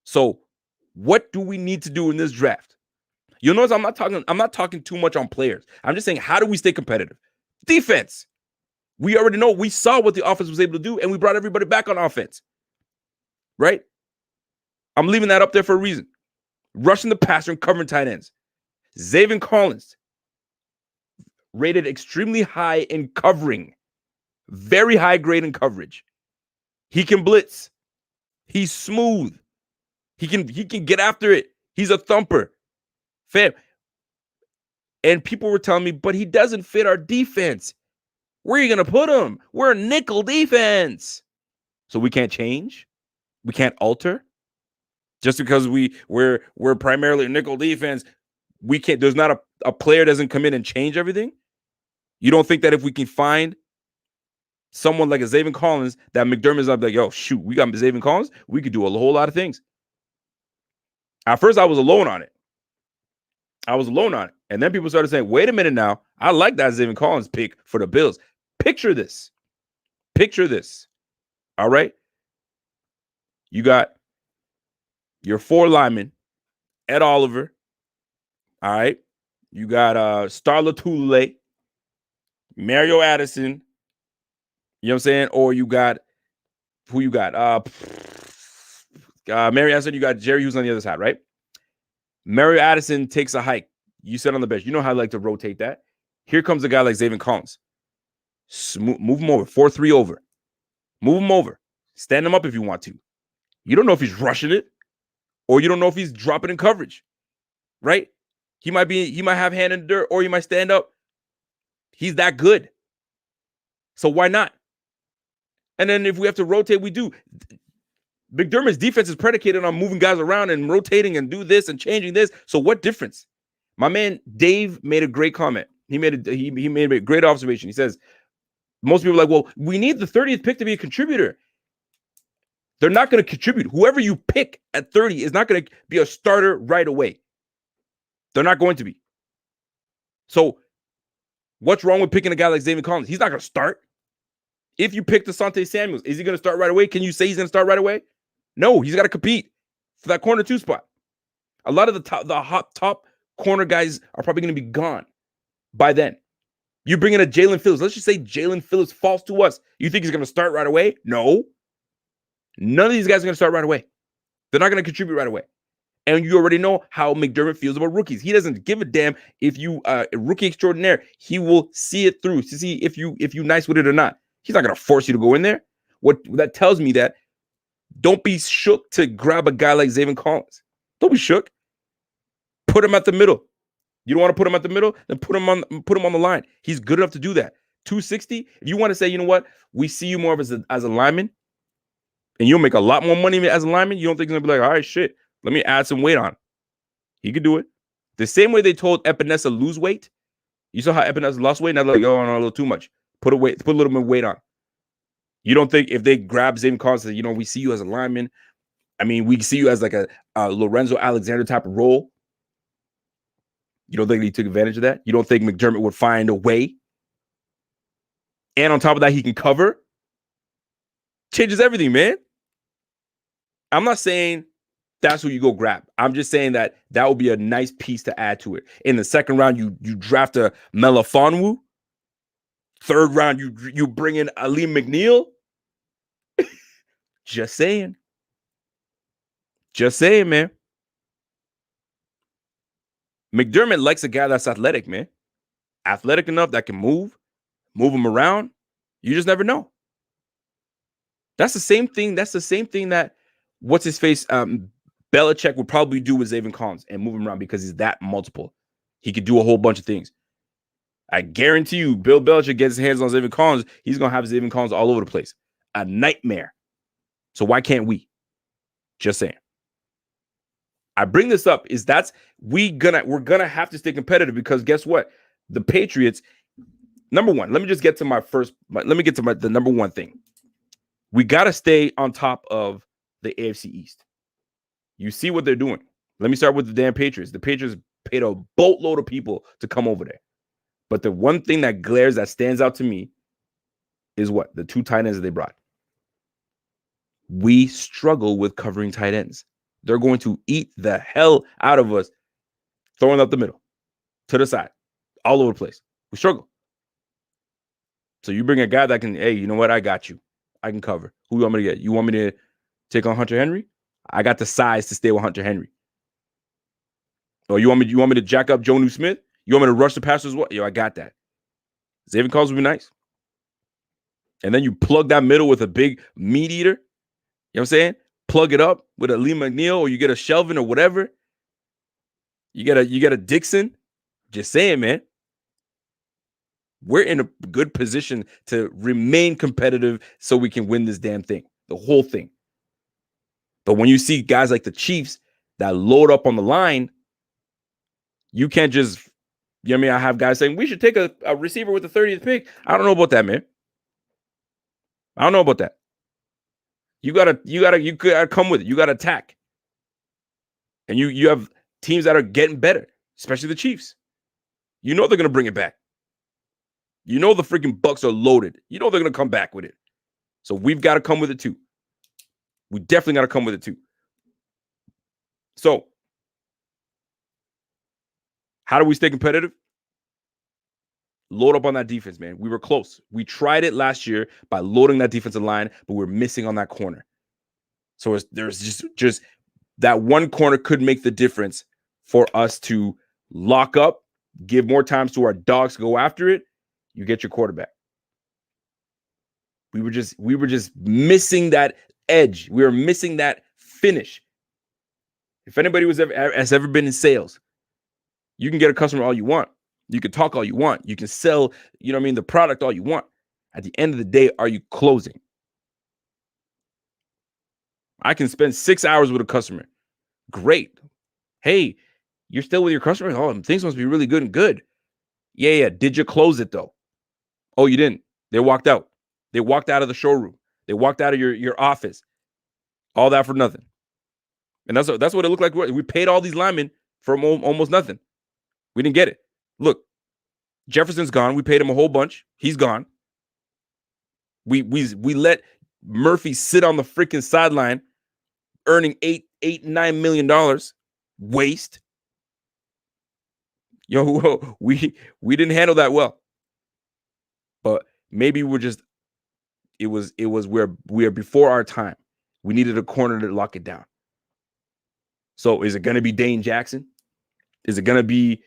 So what do we need to do in this draft? You'll notice I'm not talking too much on players. I'm just saying, how do we stay competitive? Defense. We already know. We saw what the offense was able to do, and we brought everybody back on offense. Right? I'm leaving that up there for a reason. Rushing the passer and covering tight ends. Zaven Collins, rated extremely high in covering. Very high grade in coverage. He can blitz. He's smooth. He can get after it. He's a thumper. Fam. And people were telling me, but he doesn't fit our defense. Where are you going to put him? We're a nickel defense. So we can't change. We can't alter. Just because we're primarily a nickel defense, we can't. There's not a player doesn't come in and change everything. You don't think that if we can find someone like a Zaven Collins, that McDermott's up like, yo, shoot, we got Zaven Collins, we could do a whole lot of things. At first, I was alone on it. And then people started saying, wait a minute now, I like that Zaven Collins pick for the Bills. Picture this. All right? You got your 4 linemen, Ed Oliver. All right? You got Starla Tulele, Mario Addison. You know what I'm saying? Or you got, who you got? Mario Addison, you got Jerry Hughes on the other side, right? Mario Addison takes a hike. You sit on the bench. You know how I like to rotate that. Here comes a guy like Zaven Collins. Move him over. 4-3 over. Move him over. Stand him up if you want to. You don't know if he's rushing it or you don't know if he's dropping in coverage, right? He might have hand in the dirt or he might stand up. He's that good. So why not? And then if we have to rotate, we do. McDermott's defense is predicated on moving guys around and rotating and do this and changing this. So what difference? My man Dave made a great comment. He made a great observation. He says, most people are like, well, we need the 30th pick to be a contributor. They're not going to contribute. Whoever you pick at 30 is not going to be a starter right away. They're not going to be. So what's wrong with picking a guy like Zaven Collins? He's not going to start. If you pick Asante Samuels, is he going to start right away? Can you say he's going to start right away? No, he's got to compete for that corner 2 spot. A lot of the top corner guys are probably going to be gone by then. You bring in a Jalen Phillips. Let's just say Jalen Phillips falls to us. You think he's going to start right away? No. None of these guys are going to start right away. They're not going to contribute right away. And you already know how McDermott feels about rookies. He doesn't give a damn if you a rookie extraordinaire. He will see it through to see if you nice with it or not. He's not going to force you to go in there. What that tells me that don't be shook to grab a guy like Zaven Collins. Don't be shook. Put him at the middle. You don't want to put him at the middle? Then put him on the line. He's good enough to do that. 260. If you want to say, you know what, we see you more as a lineman, and you'll make a lot more money as a lineman. You don't think he's gonna be like, all right, shit, let me add some weight on. He could do it. The same way they told Epinesa lose weight. You saw how Epinesa lost weight. Now they're like, oh, no, a little too much. Put a little bit of weight on. You don't think if they grab Zaven Collins and say, you know, we see you as a lineman. I mean, we see you as like a Lorenzo Alexander type of role. You don't think he took advantage of that? You don't think McDermott would find a way? And on top of that, he can cover? Changes everything, man. I'm not saying that's who you go grab. I'm just saying that would be a nice piece to add to it. In the second round, you draft a Melifonwu. Third round, you bring in Ali McNeil. Just saying. Just saying, man. McDermott likes a guy that's athletic, man. Athletic enough that can move him around. You just never know. That's the same thing. That's the same thing that what's his face Belichick would probably do with Zaven Collins and move him around because he's that multiple. He could do a whole bunch of things. I guarantee you, Bill Belichick gets his hands on Zaven Collins, he's gonna have Zaven Collins all over the place. A nightmare. So why can't we? Just saying. I bring this up is we're gonna have to stay competitive because guess what? The Patriots, number one, let me get to the number one thing. We gotta stay on top of the AFC East. You see what they're doing. Let me start with the damn Patriots. The Patriots paid a boatload of people to come over there. But the one thing that stands out to me is what? The 2 tight ends that they brought. We struggle with covering tight ends. They're going to eat the hell out of us, throwing up the middle, to the side, all over the place. We struggle. So you bring a guy that can, hey, you know what? I got you. I can cover. Who you want me to get? You want me to take on Hunter Henry? I got the size to stay with Hunter Henry. Or you want me to jack up Jonnu Smith? You want me to rush the passer as well? Yo, I got that. Zaven Collins would be nice. And then you plug that middle with a big meat eater. You know what I'm saying? Plug it up with a Lee McNeil or you get a Shelvin or whatever. You get a Dixon. Just saying, man. We're in a good position to remain competitive so we can win this damn thing, the whole thing. But when you see guys like the Chiefs that load up on the line, you can't just, you know what I mean? I have guys saying we should take a receiver with the 30th pick. I don't know about that, man. I don't know about that. You gotta come with it. You gotta attack. And you have teams that are getting better, especially the Chiefs. You know they're gonna bring it back. You know the freaking Bucks are loaded. You know they're gonna come back with it. So we've got to come with it too. We definitely got to come with it too. So how do we stay competitive? Load up on that defense, man. We were close. We tried it last year by loading that defensive line, but we're missing on that corner. So there's just that one corner could make the difference for us to lock up, give more times to our dogs to go after it. You get your quarterback. We were just missing that edge. We were missing that finish. If anybody has ever been in sales, you can get a customer all you want. You can talk all you want. You can sell, you know what I mean, the product all you want. At the end of the day, are you closing? I can spend 6 hours with a customer. Great. Hey, you're still with your customer? Oh, things must be really good and good. Yeah. Did you close it though? Oh, you didn't. They walked out. They walked out of the showroom. They walked out of your office. All that for nothing. And that's what it looked like. We paid all these linemen for almost nothing. We didn't get it. Look, Jefferson's gone. We paid him a whole bunch. He's gone. We let Murphy sit on the freaking sideline, earning $9 million. Waste. We didn't handle that well. But maybe it was where we are before our time. We needed a corner to lock it down. So is it going to be Dane Jackson? Is it going to be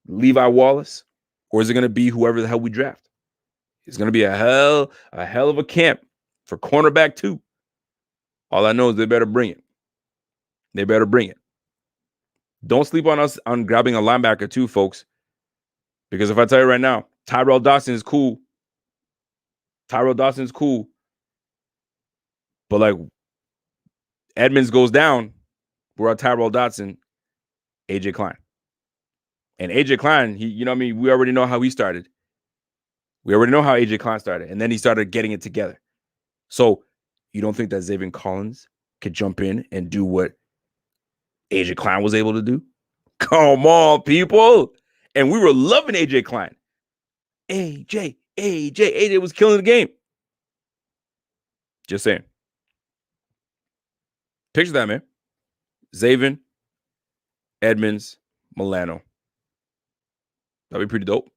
Levi Wallace? Or is it going to be whoever the hell we draft? It's going to be a hell of a camp for cornerback 2. All I know is they better bring it. They better bring it. Don't sleep on us on grabbing a linebacker too, folks. Because if I tell you right now, Tyrell Dawson is cool. Tyrell Dawson is cool. But like Edmonds goes down, we're on Tyrell Dawson, AJ Klein. And AJ Klein, you know what I mean? We already know how he started. We already know how AJ Klein started. And then he started getting it together. So you don't think that Zaven Collins could jump in and do what AJ Klein was able to do? Come on, people. And we were loving AJ Klein. AJ was killing the game. Just saying. Picture that, man. Zaven, Edmonds, Milano. That'd be pretty dope.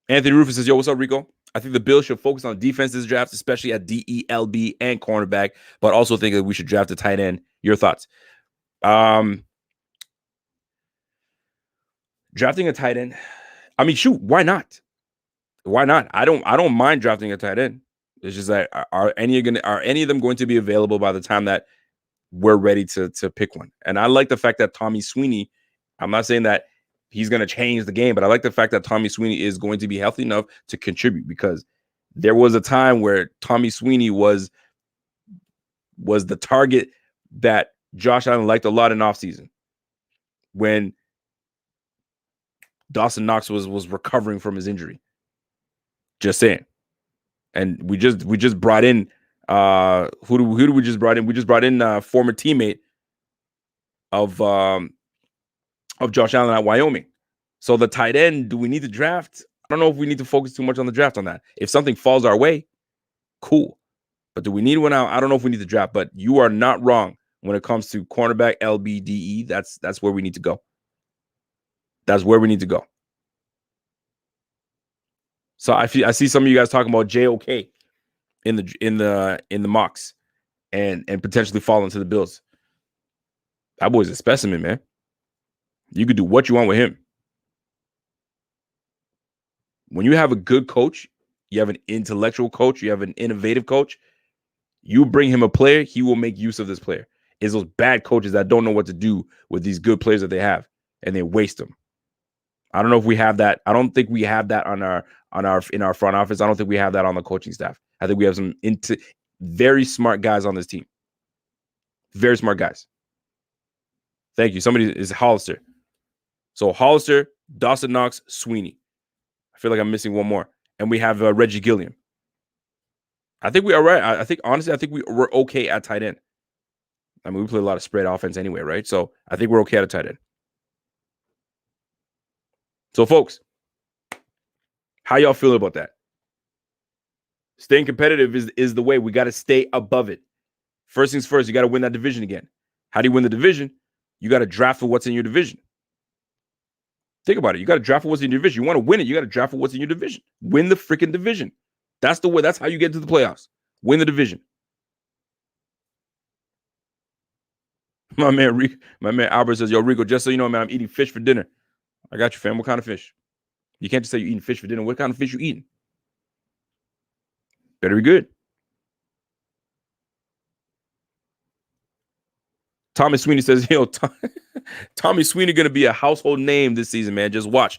Anthony Rufus says, yo, what's up, Rico? I think the Bills should focus on defense this draft, especially at DELB and cornerback, but also think that we should draft a tight end. Your thoughts? Drafting a tight end. I mean, shoot, why not? Why not? I don't mind drafting a tight end. It's just that are any of them going to be available by the time that we're ready to pick one? And I like the fact that Tommy Sweeney, I'm not saying that he's going to change the game, but I like the fact that Tommy Sweeney is going to be healthy enough to contribute, because there was a time where Tommy Sweeney was the target that Josh Allen liked a lot in offseason when Dawson Knox was recovering from his injury. Just saying. And we just brought in who do we just brought in? We just brought in a former teammate of Josh Allen at Wyoming. So the tight end, do we need to draft? I don't know if we need to focus too much on the draft on that. If something falls our way, cool. But do we need one out? I don't know if we need to draft, but you are not wrong when it comes to cornerback, LBDE. That's where we need to go. That's where we need to go. So I see some of you guys talking about JOK in the mocks and potentially falling to the Bills. That boy's a specimen, man. You could do what you want with him. When you have a good coach, you have an intellectual coach, you have an innovative coach, you bring him a player, he will make use of this player. It's those bad coaches that don't know what to do with these good players that they have, and they waste them. I don't know if we have that. I don't think we have that in our front office. I don't think we have that on the coaching staff. I think we have some very smart guys on this team. Very smart guys. Thank you. Somebody is Hollister. So Hollister, Dawson Knox, Sweeney. I feel like I'm missing one more. And we have Reggie Gilliam. I think we are right. I think, honestly, I think we're okay at tight end. I mean, we play a lot of spread offense anyway, right? So I think we're okay at a tight end. So, folks, how y'all feel about that? Staying competitive is the way. We got to stay above it. First things first, you got to win that division again. How do you win the division? You got to draft for what's in your division. Think about it. You got to draft for what's in your division. You want to win it, you got to draft for what's in your division. Win the freaking division. That's the way. That's how you get to the playoffs. Win the division. My man Albert says, yo, Rico, just so you know, man, I'm eating fish for dinner. I got you, fam. What kind of fish? You can't just say you're eating fish for dinner. What kind of fish you eating? Better be good. Tommy Sweeney says, yo, Tommy Sweeney going to be a household name this season, man. Just watch.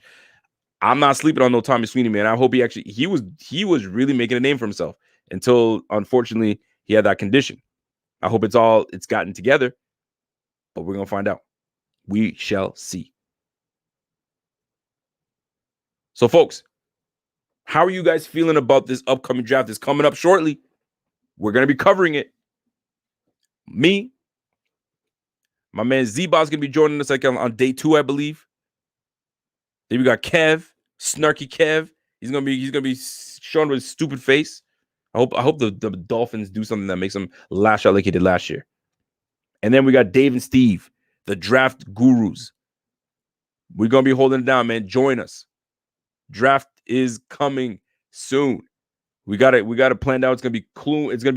I'm not sleeping on no Tommy Sweeney, man. I hope he was really making a name for himself until, unfortunately, he had that condition. I hope it's gotten together, but we're going to find out. We shall see. So, folks, how are you guys feeling about this upcoming draft? It's coming up shortly. We're going to be covering it. Me, my man Z-Bot's going to be joining us like on day 2, I believe. Then we got Kev, snarky Kev. He's gonna be showing with his stupid face. I hope the Dolphins do something that makes him lash out like he did last year. And then we got Dave and Steve, the draft gurus. We're gonna be holding it down, man. Join us. Draft is coming soon. We got it planned out. It's gonna be cool. It's gonna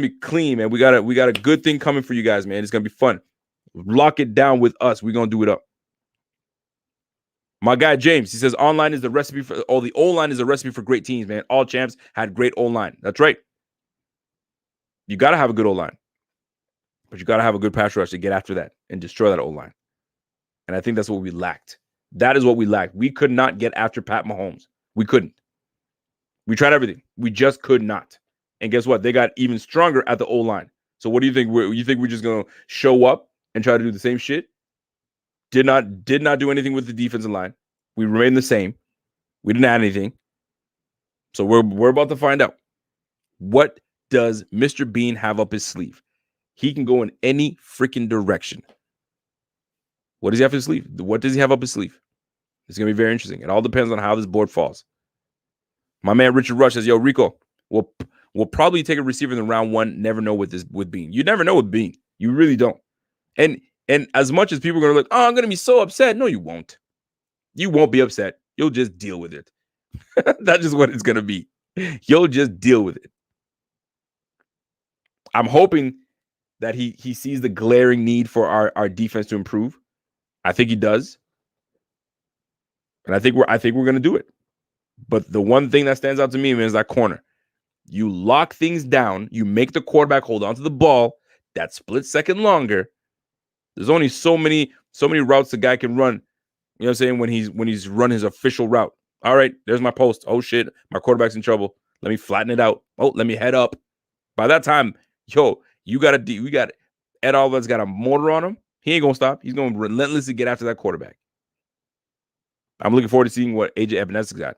be clean, man. We got a good thing coming for you guys, man. It's gonna be fun. Lock it down with us. We're gonna do it up. My guy James, he says online is the recipe for the O-line is a recipe for great teams, man. All champs had great O-line. That's right. You got to have a good O-line. But you got to have a good pass rush to get after that and destroy that O-line. And I think that's what we lacked. That is what we lacked. We could not get after Pat Mahomes. We couldn't. We tried everything. We just could not. And guess what? They got even stronger at the O-line. So what do you think? You think we're just going to show up and try to do the same shit? Did not do anything with the defensive line. We remained the same. We didn't add anything. So we're about to find out. What does Mr. Bean have up his sleeve? He can go in any freaking direction. What does he have up his sleeve? What does he have up his sleeve? It's going to be very interesting. It all depends on how this board falls. My man Richard Rush says, yo, Rico, we'll probably take a receiver in the round 1. Never know with Bean. You never know with Bean. You really don't. And as much as people are going to look, oh, I'm going to be so upset. No, you won't. You won't be upset. You'll just deal with it. That's just what it's going to be. You'll just deal with it. I'm hoping that he sees the glaring need for our defense to improve. I think he does. And I think we're going to do it. But the one thing that stands out to me, man, is that corner. You lock things down. You make the quarterback hold on to the ball that split second longer. There's only so many routes the guy can run. You know what I'm saying? When he's run his official route. All right, there's my post. Oh shit, my quarterback's in trouble. Let me flatten it out. Oh, let me head up. By that time, we got Ed Oliver's got a motor on him. He ain't gonna stop. He's gonna relentlessly get after that quarterback. I'm looking forward to seeing what AJ Epinesa got.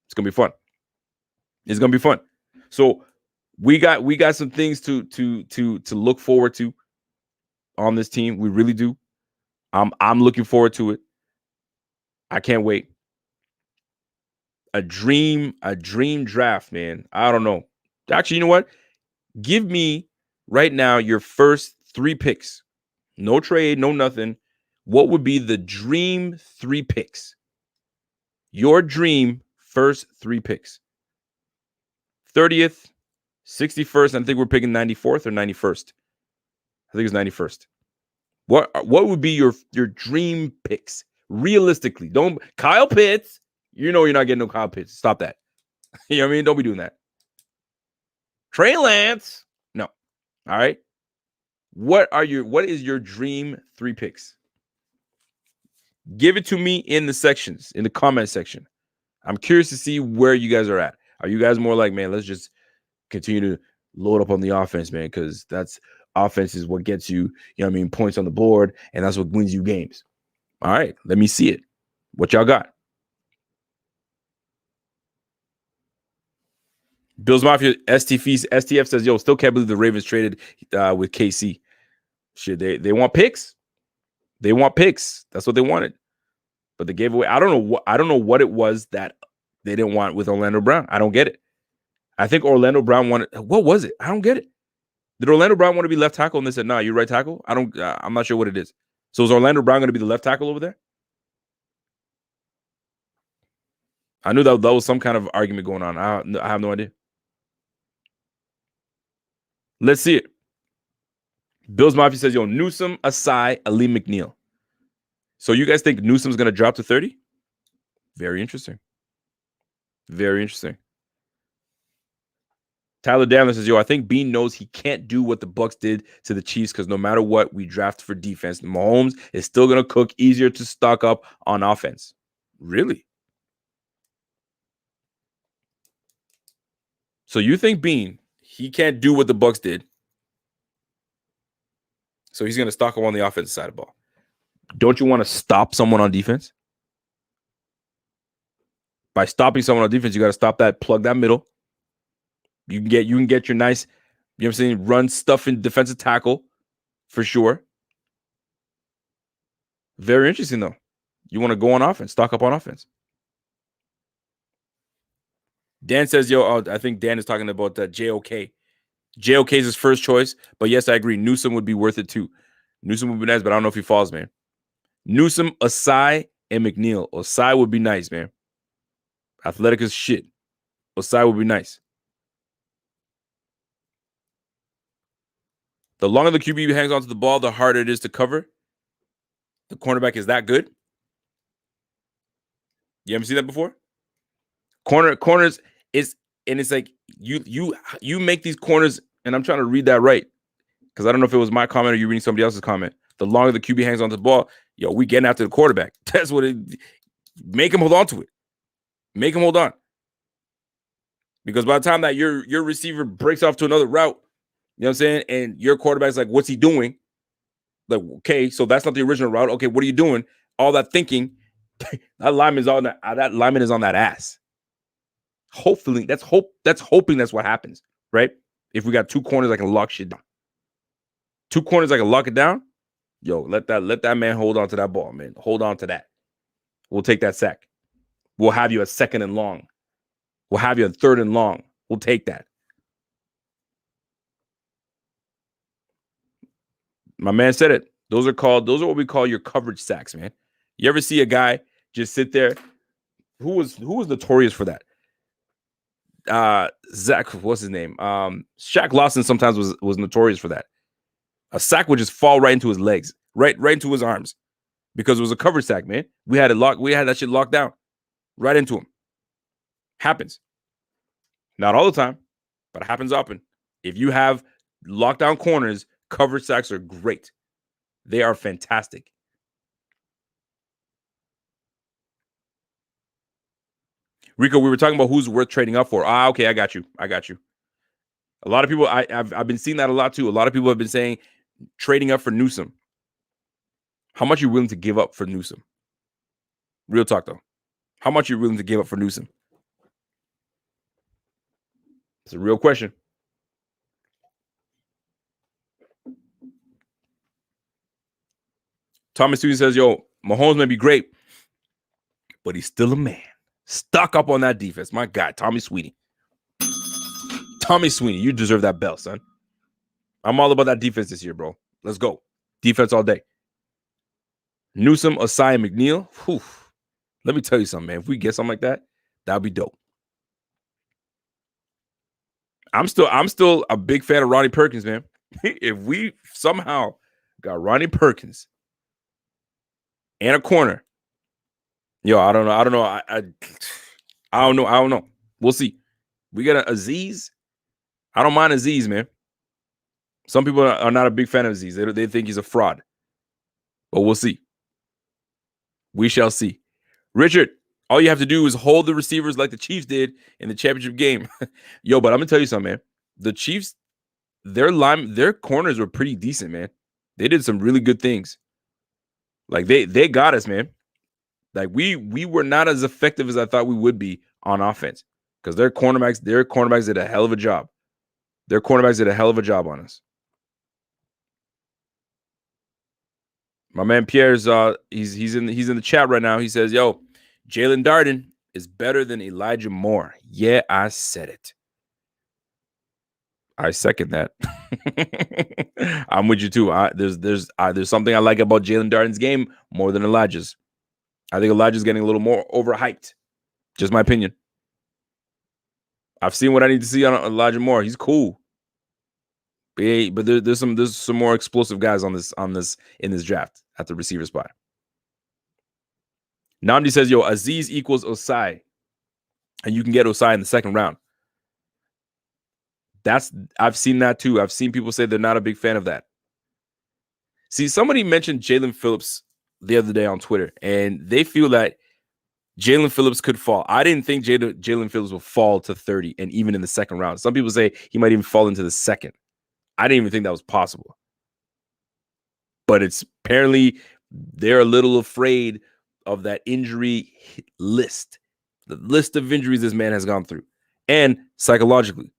It's gonna be fun. It's gonna be fun. So we got some things to look forward to on this team. We really do. I'm looking forward to it. I can't wait. A dream draft, man. I don't know. Actually, you know what? Give me right now your first 3 picks. No trade, no nothing. What would be the dream 3 picks? Your dream first 3 picks. 30th, 61st, I think we're picking 94th or 91st. I think it's 91st. What would be your dream picks? Realistically, don't Kyle Pitts. You know you're not getting no Kyle Pitts. Stop that. You know what I mean? Don't be doing that. Trey Lance. No. All right. What is your dream 3 picks? Give it to me in the sections, in the comment section. I'm curious to see where you guys are at. Are you guys more like, man, let's just continue to load up on the offense, man, because that's offense is what gets you, points on the board, and that's what wins you games. All right, let me see it. What y'all got? Bills Mafia STF says, yo, still can't believe the Ravens traded with KC. Shit, they want picks. They want picks. That's what they wanted. But they gave away. I don't know what it was that they didn't want with Orlando Brown. I don't get it. I think Orlando Brown wanted. What was it? I don't get it. Did Orlando Brown want to be left tackle and they said, "Nah, you're right tackle"? I'm not sure what it is. So is Orlando Brown going to be the left tackle over there? I knew that was some kind of argument going on. I have no idea. Let's see it. Bills Mafia says, yo, Newsome, Asai, Ali McNeil. So you guys think Newsome's going to drop to 30? Very interesting. Very interesting. Tyler Danler says, yo, I think Bean knows he can't do what the Bucks did to the Chiefs because no matter what we draft for defense, Mahomes is still going to cook, easier to stock up on offense. Really? So you think Bean, he can't do what the Bucks did, so he's going to stock up on the offensive side of the ball. Don't you want to stop someone on defense? By stopping someone on defense, you got to stop that, plug that middle. You can get your nice, run stuff in defensive tackle for sure. Very interesting, though. You want to go on offense, stock up on offense. Dan says, yo, I think Dan is talking about JOK. JOK is his first choice, but yes, I agree. Newsome would be worth it too. Newsome would be nice, but I don't know if he falls, man. Newsome, Asai, and McNeil. Asai would be nice, man. Athletic as shit. Asai would be nice. The longer the QB hangs onto the ball, the harder it is to cover. The cornerback is that good. You haven't seen that before? Corners is, and it's like you make these corners, and I'm trying to read that right because I don't know if it was my comment or you reading somebody else's comment. The longer the QB hangs onto the ball, yo, we getting after the quarterback. That's what it. Make him hold on to it. Make him hold on. Because by the time that your receiver breaks off to another route, you know what I'm saying, and your quarterback's like, what's he doing? Like, okay, so that's not the original route. Okay, what are you doing? All that thinking, that lineman is on that ass. Hopefully, that's hoping that's what happens, right? If we got two corners that can lock shit down. Two corners that can lock it down, yo, let that man hold on to that ball, man. Hold on to that. We'll take that sack. We'll have you a second and long. We'll have you a third and long. We'll take that. My man said it. Those are what we call your coverage sacks, man. You ever see a guy just sit there? Who was notorious for that? Zach, what's his name? Shaq Lawson sometimes was notorious for that. A sack would just fall right into his legs, right into his arms, because it was a coverage sack, man. We had that shit locked down, right into him. Happens. Not all the time, but it happens often. If you have lockdown corners, coverage sacks are great. They are fantastic. Rico, we were talking about who's worth trading up for. Okay, I got you. A lot of people, I've been seeing that a lot too. A lot of people have been saying trading up for Newsome. How much are you willing to give up for Newsome? Real talk though. How much are you willing to give up for Newsome? It's a real question. Thomas Sweetie says, yo, Mahomes may be great, but he's still a man. Stock up on that defense. My God, Tommy Sweeney. Tommy Sweeney, you deserve that belt, son. I'm all about that defense this year, bro. Let's go. Defense all day. Newsome, Asai, and McNeil. Whew. Let me tell you something, man. If we get something like that, that'd be dope. I'm still a big fan of Ronnie Perkins, man. If we somehow got Ronnie Perkins and a corner, yo, I don't know. I don't know. We'll see. We got an Aziz. I don't mind Aziz, man. Some people are not a big fan of Aziz. They think he's a fraud. But we'll see. We shall see. Richard, all you have to do is hold the receivers like the Chiefs did in the championship game. Yo, but I'm gonna tell you something, man. The Chiefs, their corners were pretty decent, man. They did some really good things. Like they got us, man. Like we were not as effective as I thought we would be on offense because their cornerbacks did a hell of a job. Their cornerbacks did a hell of a job on us. My man Pierre's he's in the chat right now. He says, "Yo, Jalen Darden is better than Elijah Moore." Yeah, I said it. I second that. I'm with you too. There's something I like about Jalen Darden's game more than Elijah's. I think Elijah's getting a little more overhyped. Just my opinion. I've seen what I need to see on Elijah Moore. He's cool. But there's some more explosive guys in this draft at the receiver spot. Namdi says, "Yo, Aziz equals Osai, and you can get Osai in the second round." I've seen that too. I've seen people say they're not a big fan of that. See, somebody mentioned Jalen Phillips the other day on Twitter, and they feel that Jalen Phillips could fall. I didn't think Jalen Phillips will fall to 30 and even in the second round. Some people say he might even fall into the second. I didn't even think that was possible. But it's apparently they're a little afraid of that injury list, the list of injuries this man has gone through, and psychologically,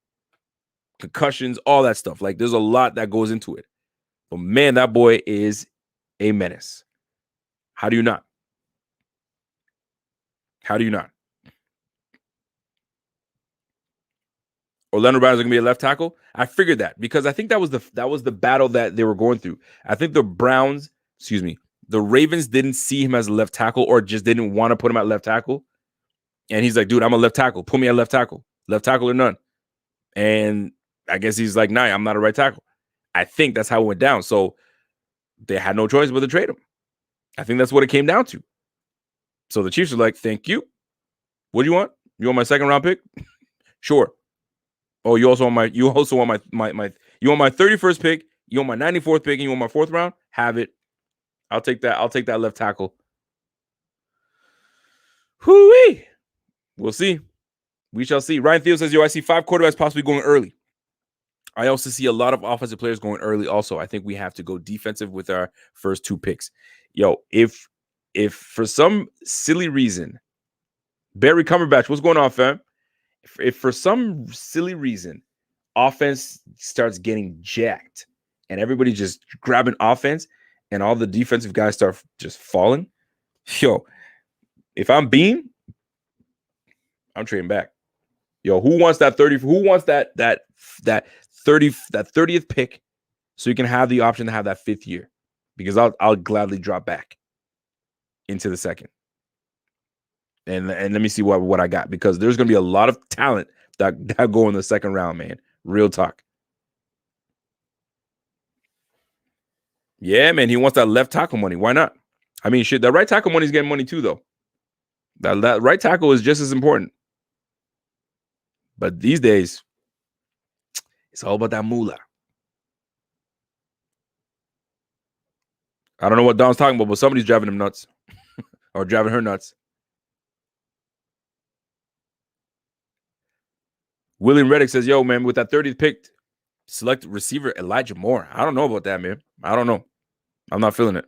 concussions, all that stuff. Like there's a lot that goes into it. But man, that boy is a menace. How do you not? How do you not? Orlando Brown is going to be a left tackle. I figured that because I think that was the battle that they were going through. I think the Ravens didn't see him as a left tackle or just didn't want to put him at left tackle. And he's like, dude, I'm a left tackle. Put me at left tackle or none. And I guess he's like, nah, I'm not a right tackle. I think that's how it went down. So they had no choice but to trade him. I think that's what it came down to. So the Chiefs are like, thank you. What do you want? You want my second round pick? Sure. Oh, you also want my 31st pick, you want my 94th pick, and you want my 4th round? Have it. I'll take that. I'll take that left tackle. Hoo-wee. We'll see. We shall see. Ryan Theo says, yo, I see 5 quarterbacks possibly going early. I also see a lot of offensive players going early also. I think we have to go defensive with our first 2 picks. Yo, if for some silly reason, Barry Cumberbatch, what's going on, fam? If for some silly reason offense starts getting jacked and everybody just grabbing offense and all the defensive guys start just falling, yo, if I'm Bean, I'm trading back. Yo, who wants that 30? Who wants that 30th pick so you can have the option to have that 5th year? Because I'll gladly drop back into the second. And let me see what I got, because there's going to be a lot of talent that go in the second round, man. Real talk. Yeah, man. He wants that left tackle money. Why not? I mean, shit, that right tackle money is getting money too, though. That right tackle is just as important. But these days, it's all about that moolah. I don't know what Don's talking about, but somebody's driving him nuts or driving her nuts. William Reddick says, yo, man, with that 30th pick, select receiver Elijah Moore. I don't know about that, man. I don't know. I'm not feeling it.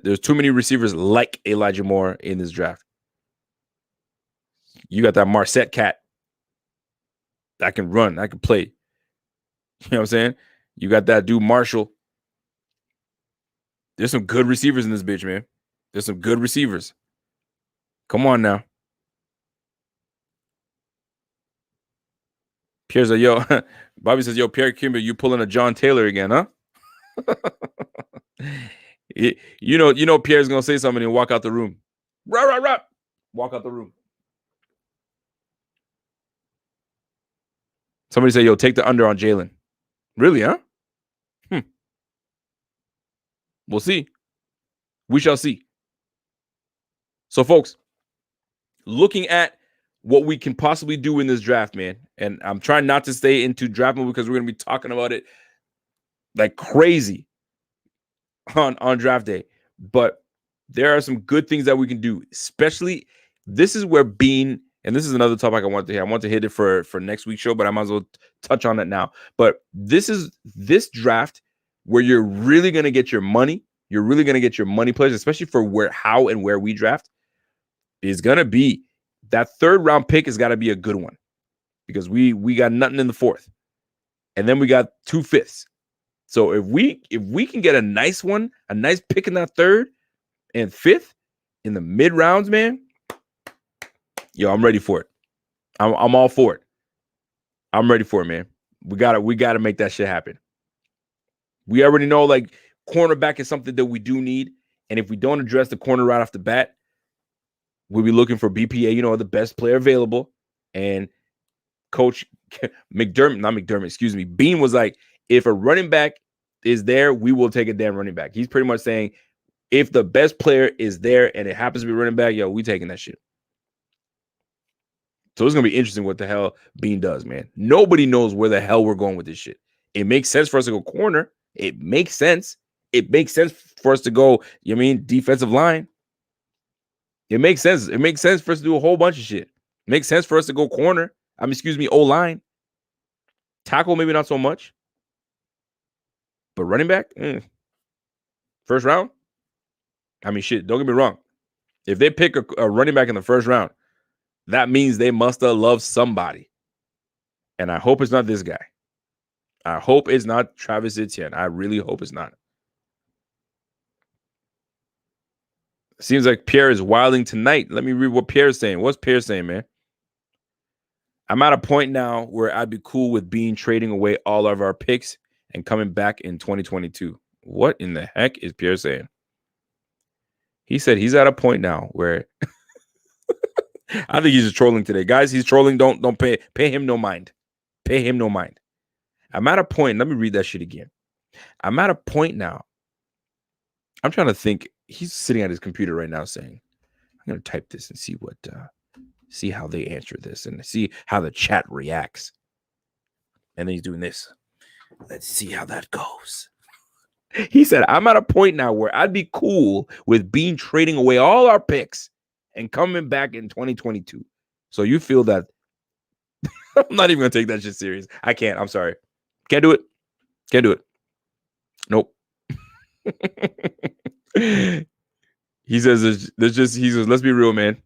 There's too many receivers like Elijah Moore in this draft. You got that Marset cat that can run, that can play. You know what I'm saying? You got that dude Marshall. There's some good receivers in this bitch, man. There's some good receivers. Come on now. Pierre's like, yo, Bobby says, yo, Pierre Kimber, you pulling a John Taylor again, huh? you know, Pierre's gonna say something and walk out the room. Rah. Walk out the room. Somebody say, yo, take the under on Jalen. Really, huh? We'll see. We shall see. So, folks, looking at what we can possibly do in this draft, man, and I'm trying not to stay into draft mode because we're going to be talking about it like crazy on draft day. But There are some good things that we can do, especially this is where Bean, and this is another topic I want to hit. I want to hit it for next week's show, but I might as well touch on it now. But this draft where you're really going to get your money. You're really going to get your money players, especially for how and where we draft, is going to be that 3rd round pick has got to be a good one because we got nothing in the 4th. And then we got 2 5ths. So if we can get a nice one, a nice pick in that 3rd and 5th in the mid rounds, man, yo, I'm ready for it. I'm all for it. I'm ready for it, man. We gotta make that shit happen. We already know like cornerback is something that we do need, and if we don't address the corner right off the bat, we'll be looking for BPA, the best player available. And Coach McDermott, Bean was like, if a running back is there, we will take a damn running back. He's pretty much saying, if the best player is there and it happens to be running back, yo, we taking that shit. So it's going to be interesting what the hell Bean does, man. Nobody knows where the hell we're going with this shit. It makes sense for us to go corner. It makes sense. It makes sense for us to go, defensive line. It makes sense. It makes sense for us to do a whole bunch of shit. It makes sense for us to go corner. O-line. Tackle, maybe not so much. But running back, first round? Shit, don't get me wrong. If they pick a running back in the first round, that means they must have loved somebody. And I hope it's not this guy. I hope it's not Travis Etienne. I really hope it's not. Seems like Pierre is wilding tonight. Let me read what Pierre's saying. What's Pierre saying, man? I'm at a point now where I'd be cool with trading away all of our picks and coming back in 2022. What in the heck is Pierre saying? He said he's at a point now where I think he's just trolling today. Guys, he's trolling. Don't pay him no mind. Pay him no mind. I'm at a point. Let me read that shit again. I'm at a point now. I'm trying to think. He's sitting at his computer right now saying, I'm going to type this and see how they answer this and see how the chat reacts. And then he's doing this. Let's see how that goes. He said, I'm at a point now where I'd be cool with trading away all our picks and coming back in 2022. So you feel that I'm not even going to take that shit serious. I can't. I'm sorry. Can't do it. Can't do it. Nope. He says, let's be real, man.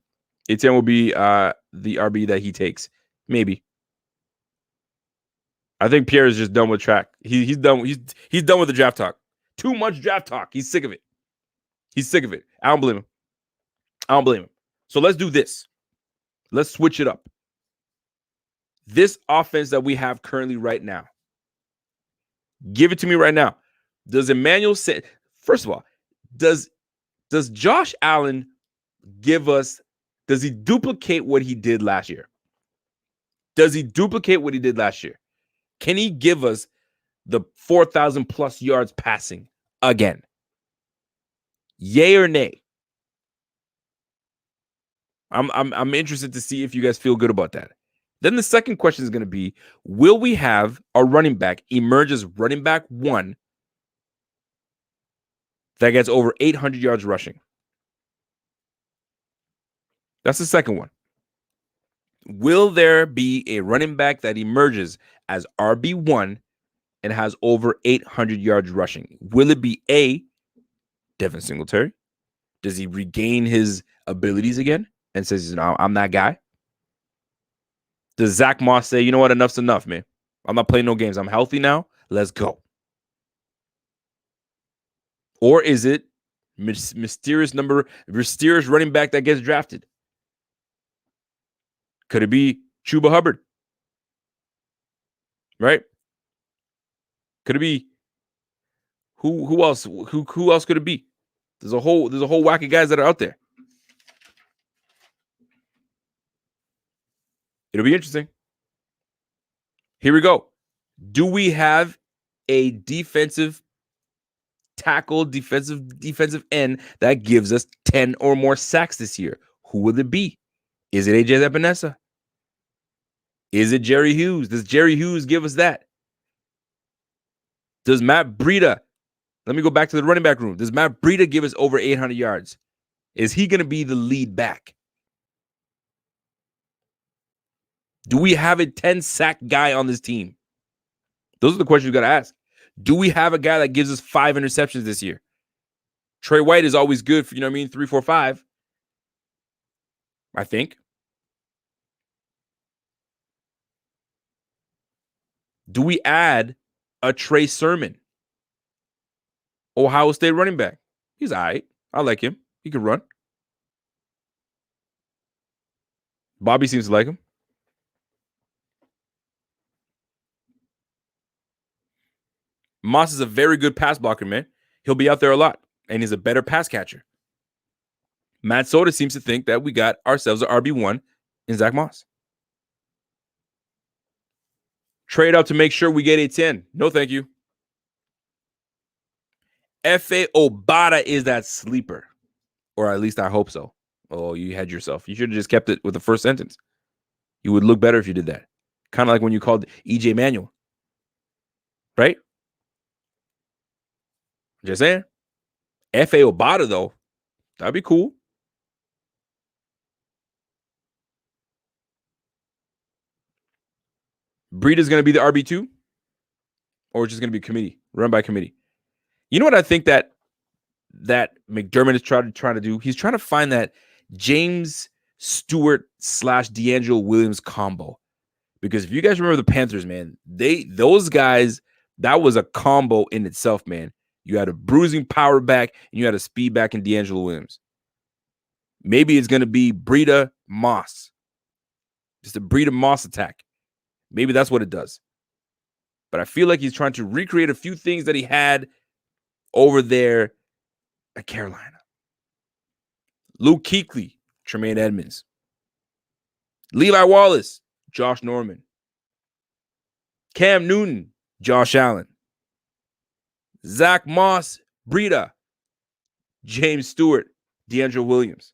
Etienne will be the RB that he takes. Maybe. I think Pierre is just done with track. He's done. He's done with the draft talk. Too much draft talk. He's sick of it. He's sick of it. I don't blame him. So let's do this. Let's switch it up. This offense that we have currently right now. Give it to me right now. Does Emmanuel say, first of all, does Josh Allen does he duplicate what he did last year? Does he duplicate what he did last year? Can he give us the 4,000 plus yards passing again? Yay or nay? I'm interested to see if you guys feel good about that. Then the second question is going to be, will we have a running back emerge as running back 1 that gets over 800 yards rushing? That's the second one. Will there be a running back that emerges as RB1 and has over 800 yards rushing? Will it be A, Devin Singletary? Does he regain his abilities again and says, I'm that guy? Does Zach Moss say, you know what, enough's enough, man. I'm not playing no games. I'm healthy now. Let's go. Or is it mysterious running back that gets drafted? Could it be Chuba Hubbard? Right? Could it be who else? Who else could it be? There's a whole whack of guys that are out there. It'll be interesting. Here we go. Do we have a defensive tackle, defensive end that gives us 10 or more sacks this year? Who will it be? Is it AJ Epinesa? Is it Jerry Hughes? Does Jerry Hughes give us that? Does Matt Breida, let me go back to the running back room. Does Matt Breida give us over 800 yards? Is he going to be the lead back? Do we have a 10-sack guy on this team? Those are the questions you got to ask. Do we have a guy that gives us 5 interceptions this year? Trey White is always good for, 3, 4, 5. I think. Do we add a Trey Sermon? Ohio State running back. He's all right. I like him. He can run. Bobby seems to like him. Moss is a very good pass blocker, man. He'll be out there a lot, and he's a better pass catcher. Matt Soda seems to think that we got ourselves an RB1 in Zach Moss. Trade up to make sure we get a 10. No, thank you. F.A. Obata is that sleeper. Or at least I hope so. Oh, you had yourself. You should have just kept it with the first sentence. You would look better if you did that. Kind of like when you called E.J. Manuel. Right? Just saying. F.A. Obata, though, that'd be cool. Breida's going to be the RB2? Or just going to be committee, run by committee? You know what I think that McDermott is trying to do? He's trying to find that James Stewart / D'Angelo Williams combo. Because if you guys remember the Panthers, man, those guys, that was a combo in itself, man. You had a bruising power back and you had a speed back in D'Angelo Williams. Maybe it's going to be Breida Moss. Just a Breida Moss attack. Maybe that's what it does. But I feel like he's trying to recreate a few things that he had over there at Carolina. Luke Kuechly, Tremaine Edmonds. Levi Wallace, Josh Norman. Cam Newton, Josh Allen. Zach Moss, Breida. James Stewart, D'Angelo Williams.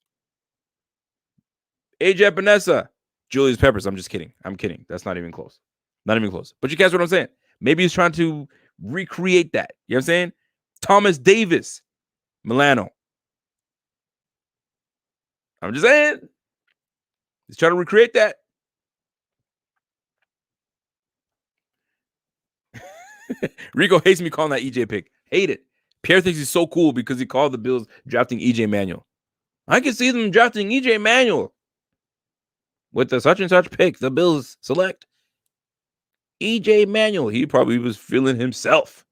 AJ Epinesa, Julius Peppers. I'm just kidding. I'm kidding. That's not even close. Not even close. But you guys know what I'm saying? Maybe he's trying to recreate that. You know what I'm saying? Thomas Davis, Milano. I'm just saying. He's trying to recreate that. Rico hates me calling that EJ pick. Hate it. Pierre thinks he's so cool because he called the Bills drafting EJ Manuel. I can see them drafting EJ Manuel. With the such and such pick, the Bills select EJ Manuel. He probably was feeling himself.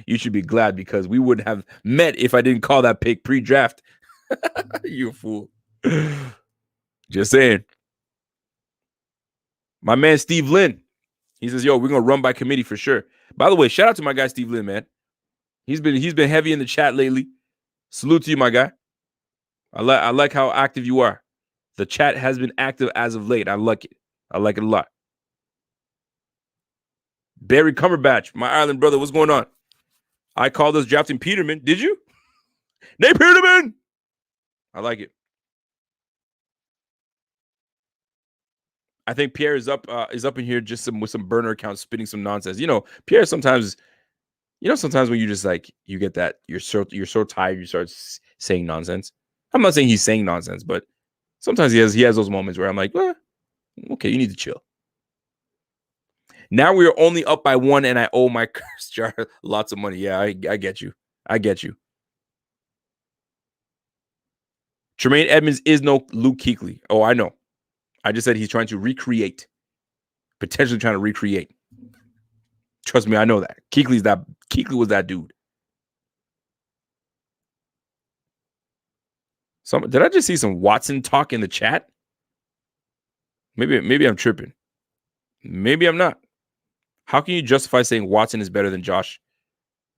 You should be glad because we wouldn't have met if I didn't call that pick pre-draft. You fool. Just saying. My man Steve Lynn. He says, yo, we're going to run by committee for sure. By the way, shout out to my guy Steve Lynn, man. He's been heavy in the chat lately. Salute to you, my guy. I like how active you are. The chat has been active as of late. I like it. I like it a lot. Barry Cumberbatch, my Ireland brother, what's going on? I called us drafting Peterman. Did you? Nate Peterman! I like it. I think Pierre is up in here just with some burner accounts spitting some nonsense. Pierre sometimes when you just like you get that you're so tired you start saying nonsense. I'm not saying he's saying nonsense, but sometimes he has those moments where I'm like, well, okay, you need to chill. Now we are only up by 1, and I owe my curse jar lots of money. Yeah, I get you. I get you. Tremaine Edmonds is no Luke Kuechly. Oh, I know. I just said he's trying to recreate. Potentially trying to recreate. Trust me, I know that. Kuechly was that dude. Did I just see some Watson talk in the chat? Maybe I'm tripping. Maybe I'm not. How can you justify saying Watson is better than Josh?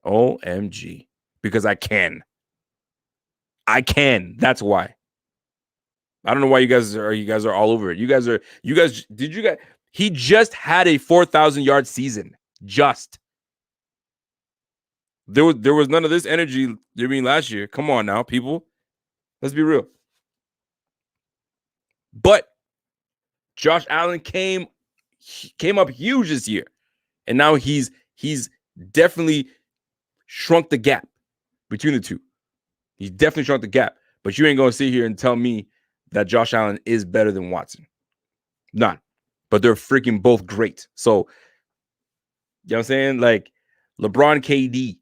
OMG. Because I can. That's why. I don't know why you guys are all over it. He just had a 4,000-yard season. Just. There was none of this energy last year. Come on now, people. Let's be real. But Josh Allen came up huge this year. And now he's definitely shrunk the gap between the two. He's definitely shrunk the gap. But you ain't going to sit here and tell me that Josh Allen is better than Watson. None. But they're freaking both great. So, you know what I'm saying? Like, LeBron, KD.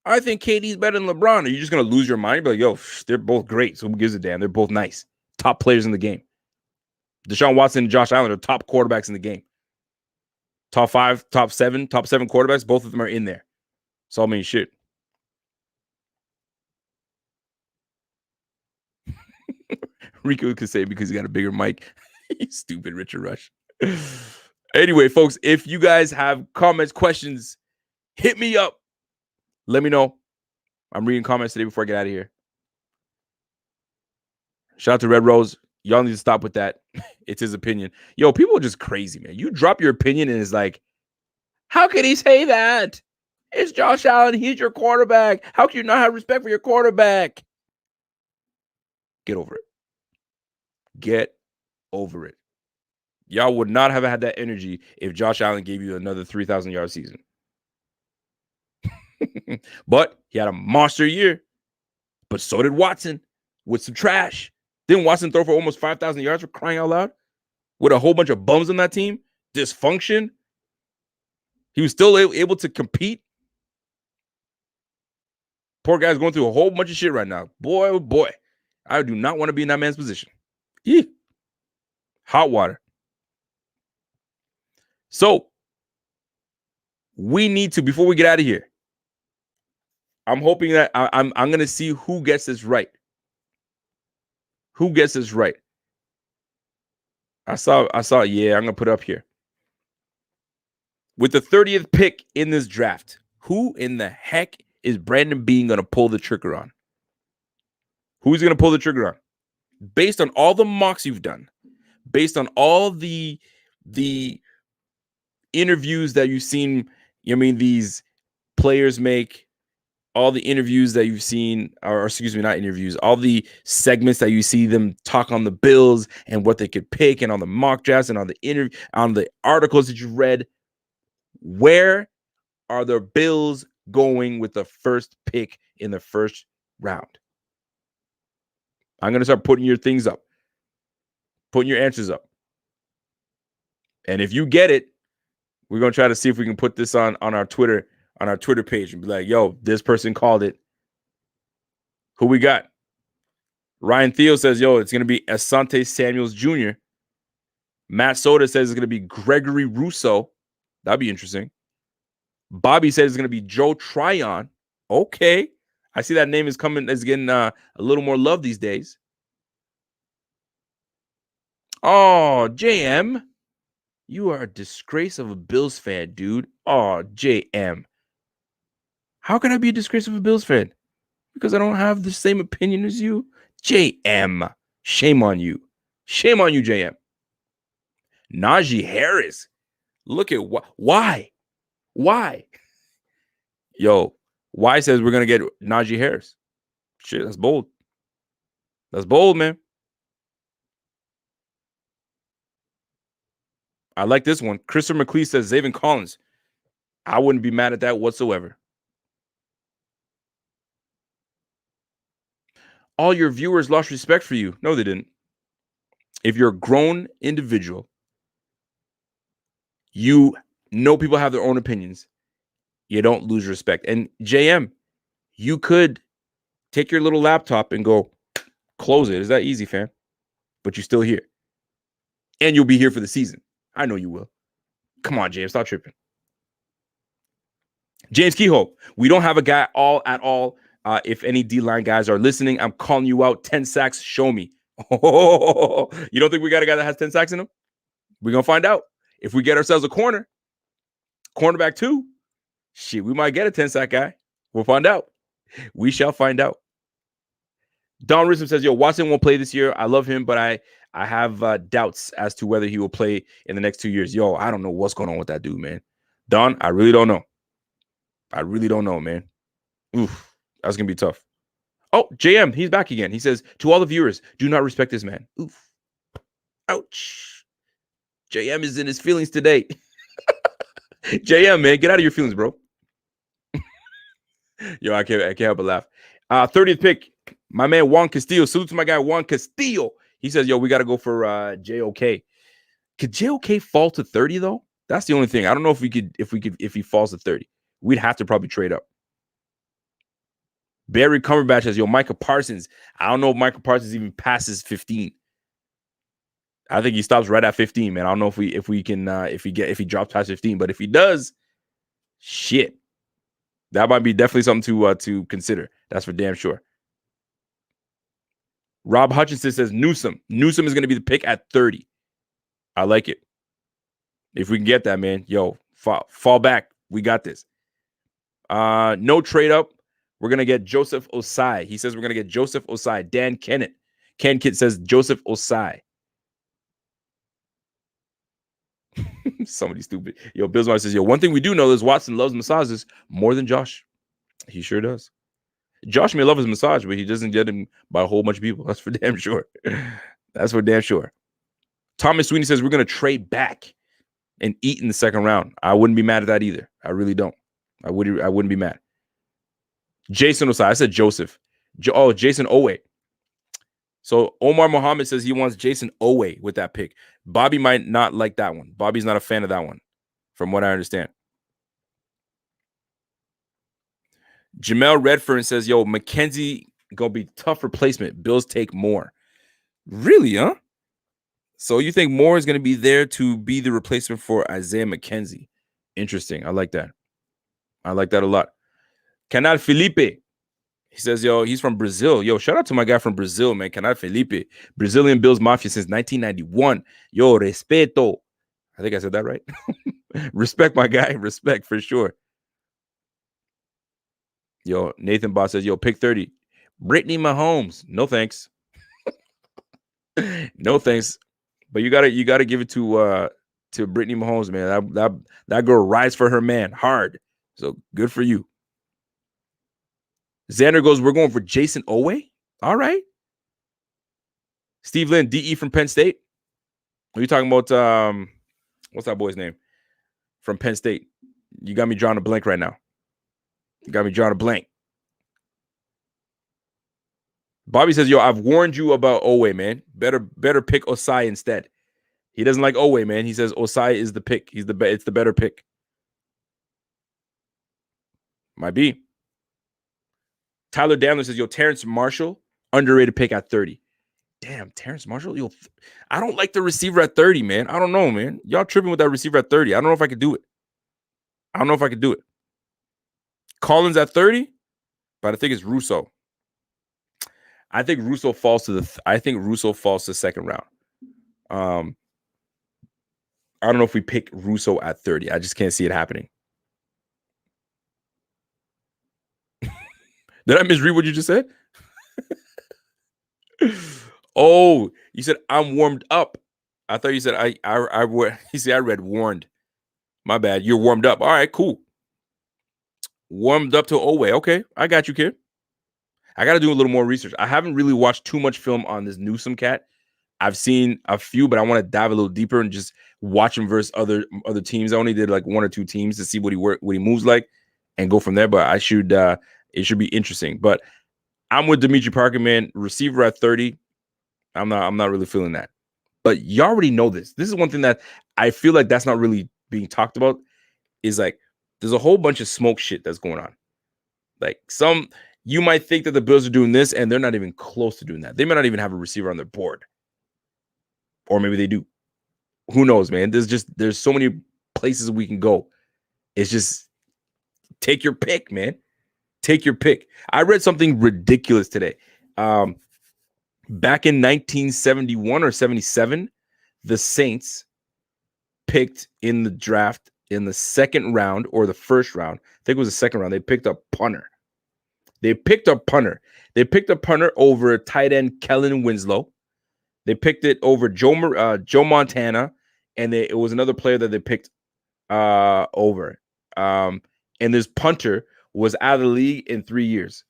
I think KD's better than LeBron. Are you just going to lose your mind? Be like, yo, they're both great. So who gives a damn? They're both nice. Top players in the game. DeShaun Watson and Josh Allen are top quarterbacks in the game. Top 5, top 7 quarterbacks. Both of them are in there. So I mean, shit. Rico could say because he got a bigger mic. You stupid Richard Rush. Anyway, folks, if you guys have comments, questions, hit me up. Let me know. I'm reading comments today before I get out of here. Shout out to Red Rose. Y'all need to stop with that. It's his opinion. Yo, people are just crazy, man. You drop your opinion and it's like, how can he say that? It's Josh Allen. He's your quarterback. How can you not have respect for your quarterback? Get over it. Get over it. Y'all would not have had that energy if Josh Allen gave you another 3,000-yard season. But he had a monster year. But so did Watson with some trash. Didn't Watson throw for almost 5,000 yards for crying out loud? With a whole bunch of bums on that team? Dysfunction? He was still able to compete? Poor guy's going through a whole bunch of shit right now. Boy, oh boy. I do not want to be in that man's position. Eeh. Hot water. So, we need to, before we get out of here, I'm hoping that I'm going to see who gets this right. Who gets this right? I saw, yeah, I'm going to put it up here. With the 30th pick in this draft, who in the heck is Brandon Beane going to pull the trigger on? Who's going to pull the trigger on? Based on all the mocks you've done, based on all the interviews that you've seen, these players make, all the interviews that you've seen, or excuse me, not interviews, all the segments that you see them talk on the Bills and what they could pick, and on the mock drafts and on the articles that you've read, where are the Bills going with the first pick in the first round? I'm going to start putting your things up, putting your answers up. And if you get it, we're going to try to see if we can put this on our Twitter page and be like, yo, this person called it. Who we got? Ryan Theo says, yo, it's going to be Asante Samuels Jr. Matt Soda says it's going to be Gregory Rousseau. That'd be interesting. Bobby says it's going to be Joe Tryon. Okay. I see that name is getting a little more love these days. Oh, JM. You are a disgrace of a Bills fan, dude. Oh, JM. How can I be a disgrace of a Bills fan? Because I don't have the same opinion as you? JM. Shame on you. Shame on you, JM. Najee Harris. Look at why? Why? Yo, Y says we're going to get Najee Harris. Shit, that's bold. That's bold, man. I like this one. Christopher McLeese says Zaven Collins. I wouldn't be mad at that whatsoever. All your viewers lost respect for you. No, they didn't. If you're a grown individual, you know people have their own opinions. You don't lose respect. And JM, you could take your little laptop and go close it. Is that easy, fam? But you're still here. And you'll be here for the season. I know you will. Come on, James. Stop tripping. James Kehoe, we don't have a guy at all. If any D-line guys are listening, I'm calling you out. 10 sacks, show me. Oh, you don't think we got a guy that has 10 sacks in him? We're going to find out. If we get ourselves a cornerback 2, shit, we might get a 10-sack guy. We'll find out. We shall find out. Don Rissom says, yo, Watson won't play this year. I love him, but I have doubts as to whether he will play in the next 2 years. Yo, I don't know what's going on with that dude, man. Don, I really don't know. I really don't know, man. Oof, that's going to be tough. Oh, JM, he's back again. He says, to all the viewers, do not respect this man. Oof. Ouch. JM is in his feelings today. JM, man, get out of your feelings, bro. Yo, I can't help but laugh. 30th pick, my man Juan Castillo. Salute to my guy Juan Castillo. He says, yo, we got to go for JOK. Could JOK fall to 30 though? That's the only thing. I don't know if he falls to 30. We'd have to probably trade up. Barry Cumberbatch says, yo, Micah Parsons. I don't know if Micah Parsons even passes 15. I think he stops right at 15, man. I don't know if he drops past 15, but if he does, shit. That might be definitely something to consider. That's for damn sure. Rob Hutchinson says Newsome. Newsome is going to be the pick at 30. I like it. If we can get that, man, yo, fall back. We got this. No trade up. We're going to get Joseph Osai. He says we're going to get Joseph Osai. Dan Kennett. Ken Kitt says Joseph Osai. Somebody stupid. Yo, Billsmar says, yo, one thing we do know is Watson loves massages more than Josh. He sure does. Josh may love his massage, but he doesn't get him by a whole bunch of people. That's for damn sure. That's for damn sure. Thomas Sweeney says we're going to trade back and eat in the second round. I wouldn't be mad at that either. I really don't. I wouldn't be mad. Jason Osai. I said Joseph. Jason Owe. So Omar Muhammad says he wants Jason Owe with that pick. Bobby might not like that one. Bobby's not a fan of that one, from what I understand. Jamel Redfern says, yo, McKenzie gonna be tough replacement. Bills take more. Really, huh? So you think Moore is going to be there to be the replacement for Isaiah McKenzie? Interesting. I like that. I like that a lot. Canal Felipe. He says, yo, he's from Brazil. Yo, shout out to my guy from Brazil, man. Canal Felipe. Brazilian Bills Mafia since 1991. Yo, respeto. I think I said that right. Respect, my guy. Respect for sure. Yo, Nathan Boss says, yo, pick 30. Brittany Mahomes. No thanks. No thanks. But you gotta give it to Brittany Mahomes, man. That girl rides for her man hard. So good for you. Xander goes, we're going for Jason Owe. All right. Steve Lynn, DE from Penn State. Are you talking about what's that boy's name? From Penn State. You got me drawing a blank right now. You got me drawing a blank. Bobby says, yo, I've warned you about Owe, man. Better pick Osai instead. He doesn't like Owe, man. He says Osai is the pick. It's the better pick. Might be. Tyler Damler says, yo, Terrence Marshall, underrated pick at 30. Damn, Terrence Marshall? Yo, I don't like the receiver at 30, man. I don't know, man. Y'all tripping with that receiver at 30. I don't know if I could do it. Collins at 30, but I think it's Russo. I think Russo falls to the second round. I don't know if we pick Russo at 30. I just can't see it happening. Did I misread what you just said? Oh, you said I'm warmed up. I thought you said you see, I read warned. My bad. You're warmed up. All right, cool. Warmed up to Owe. Okay, I got you, kid. I got to do a little more research. I haven't really watched too much film on this Newsome cat. I've seen a few, but I want to dive a little deeper and just watch him versus other teams. I only did like one or two teams to see what he moves like and go from there. But it should be interesting. But I'm with Dimitri Parker, man. Receiver at 30. I'm not really feeling that. But you already know this. This is one thing that I feel like that's not really being talked about. Is like there's a whole bunch of smoke shit that's going on. Like you might think that the Bills are doing this, and they're not even close to doing that. They might not even have a receiver on their board. Or maybe they do. Who knows, man? There's so many places we can go. It's just take your pick, man. Take your pick. I read something ridiculous today. Back in 1971 or 77, the Saints picked in the draft in the second round or the first round. I think it was the second round. They picked a punter. They picked a punter over tight end Kellen Winslow. They picked it over Joe Montana, and it was another player that they picked over. And this punter was out of the league in 3 years.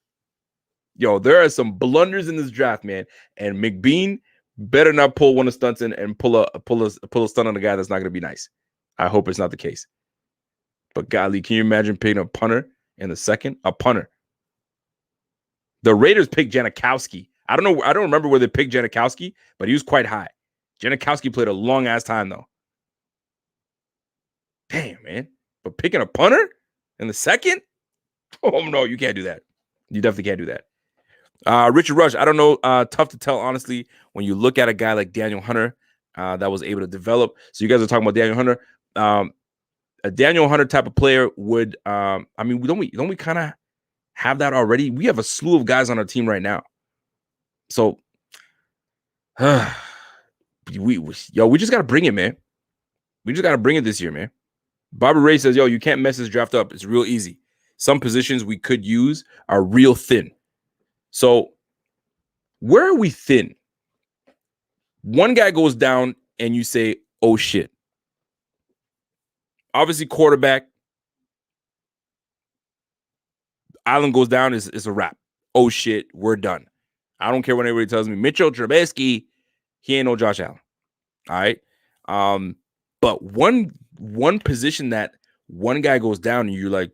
Yo, there are some blunders in this draft, man. And McBean better not pull one of stunts and pull a stunt on a guy that's not going to be nice. I hope it's not the case. But golly, can you imagine picking a punter in the second? A punter. The Raiders picked Janikowski. I don't know. I don't remember where they picked Janikowski, but he was quite high. Janikowski played a long ass time though. Damn, man. But picking a punter in the second? Oh no, you can't do that. You definitely can't do that. Richard Rush, I don't know. Tough to tell, honestly, when you look at a guy like Daniel Hunter that was able to develop. So you guys are talking about Daniel Hunter. A Daniel Hunter type of player would, I mean, don't we kind of have that already? We have a slew of guys on our team right now. So, we just got to bring it, man. We just got to bring it this year, man. Bobby Ray says, yo, you can't mess this draft up. It's real easy. Some positions we could use are real thin. So, where are we thin? One guy goes down and you say, oh, shit. Obviously, quarterback. Allen goes down, is a wrap. Oh, shit, we're done. I don't care what anybody tells me. Mitchell Trubisky, he ain't no Josh Allen. All right? But one position that one guy goes down and you're like,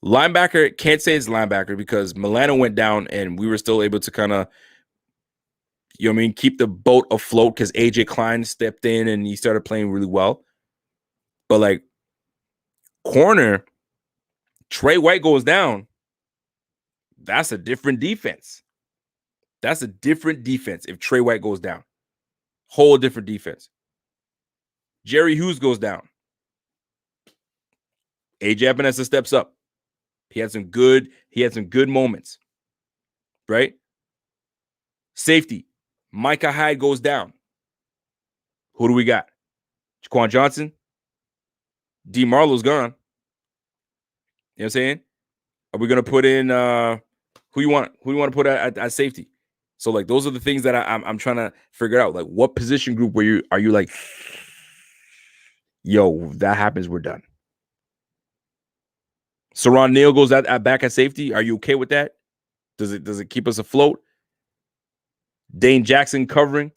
linebacker, can't say it's linebacker because Milano went down and we were still able to kind of, you know what I mean, keep the boat afloat because AJ Klein stepped in and he started playing really well. But like corner, Trey White goes down. That's a different defense. That's a different defense if Trey White goes down. Whole different defense. Jerry Hughes goes down. AJ Epinesa steps up. He had some good moments. Right? Safety. Micah Hyde goes down. Who do we got? Jaquan Johnson. D. Marlowe's gone. You know what I'm saying? Are we gonna put in who you want to put at safety? So like those are the things that I'm trying to figure out. Like what position group are you like, yo, that happens, we're done. Saron Neal goes back at safety. Are you okay with that? Does it keep us afloat? Dane Jackson covering.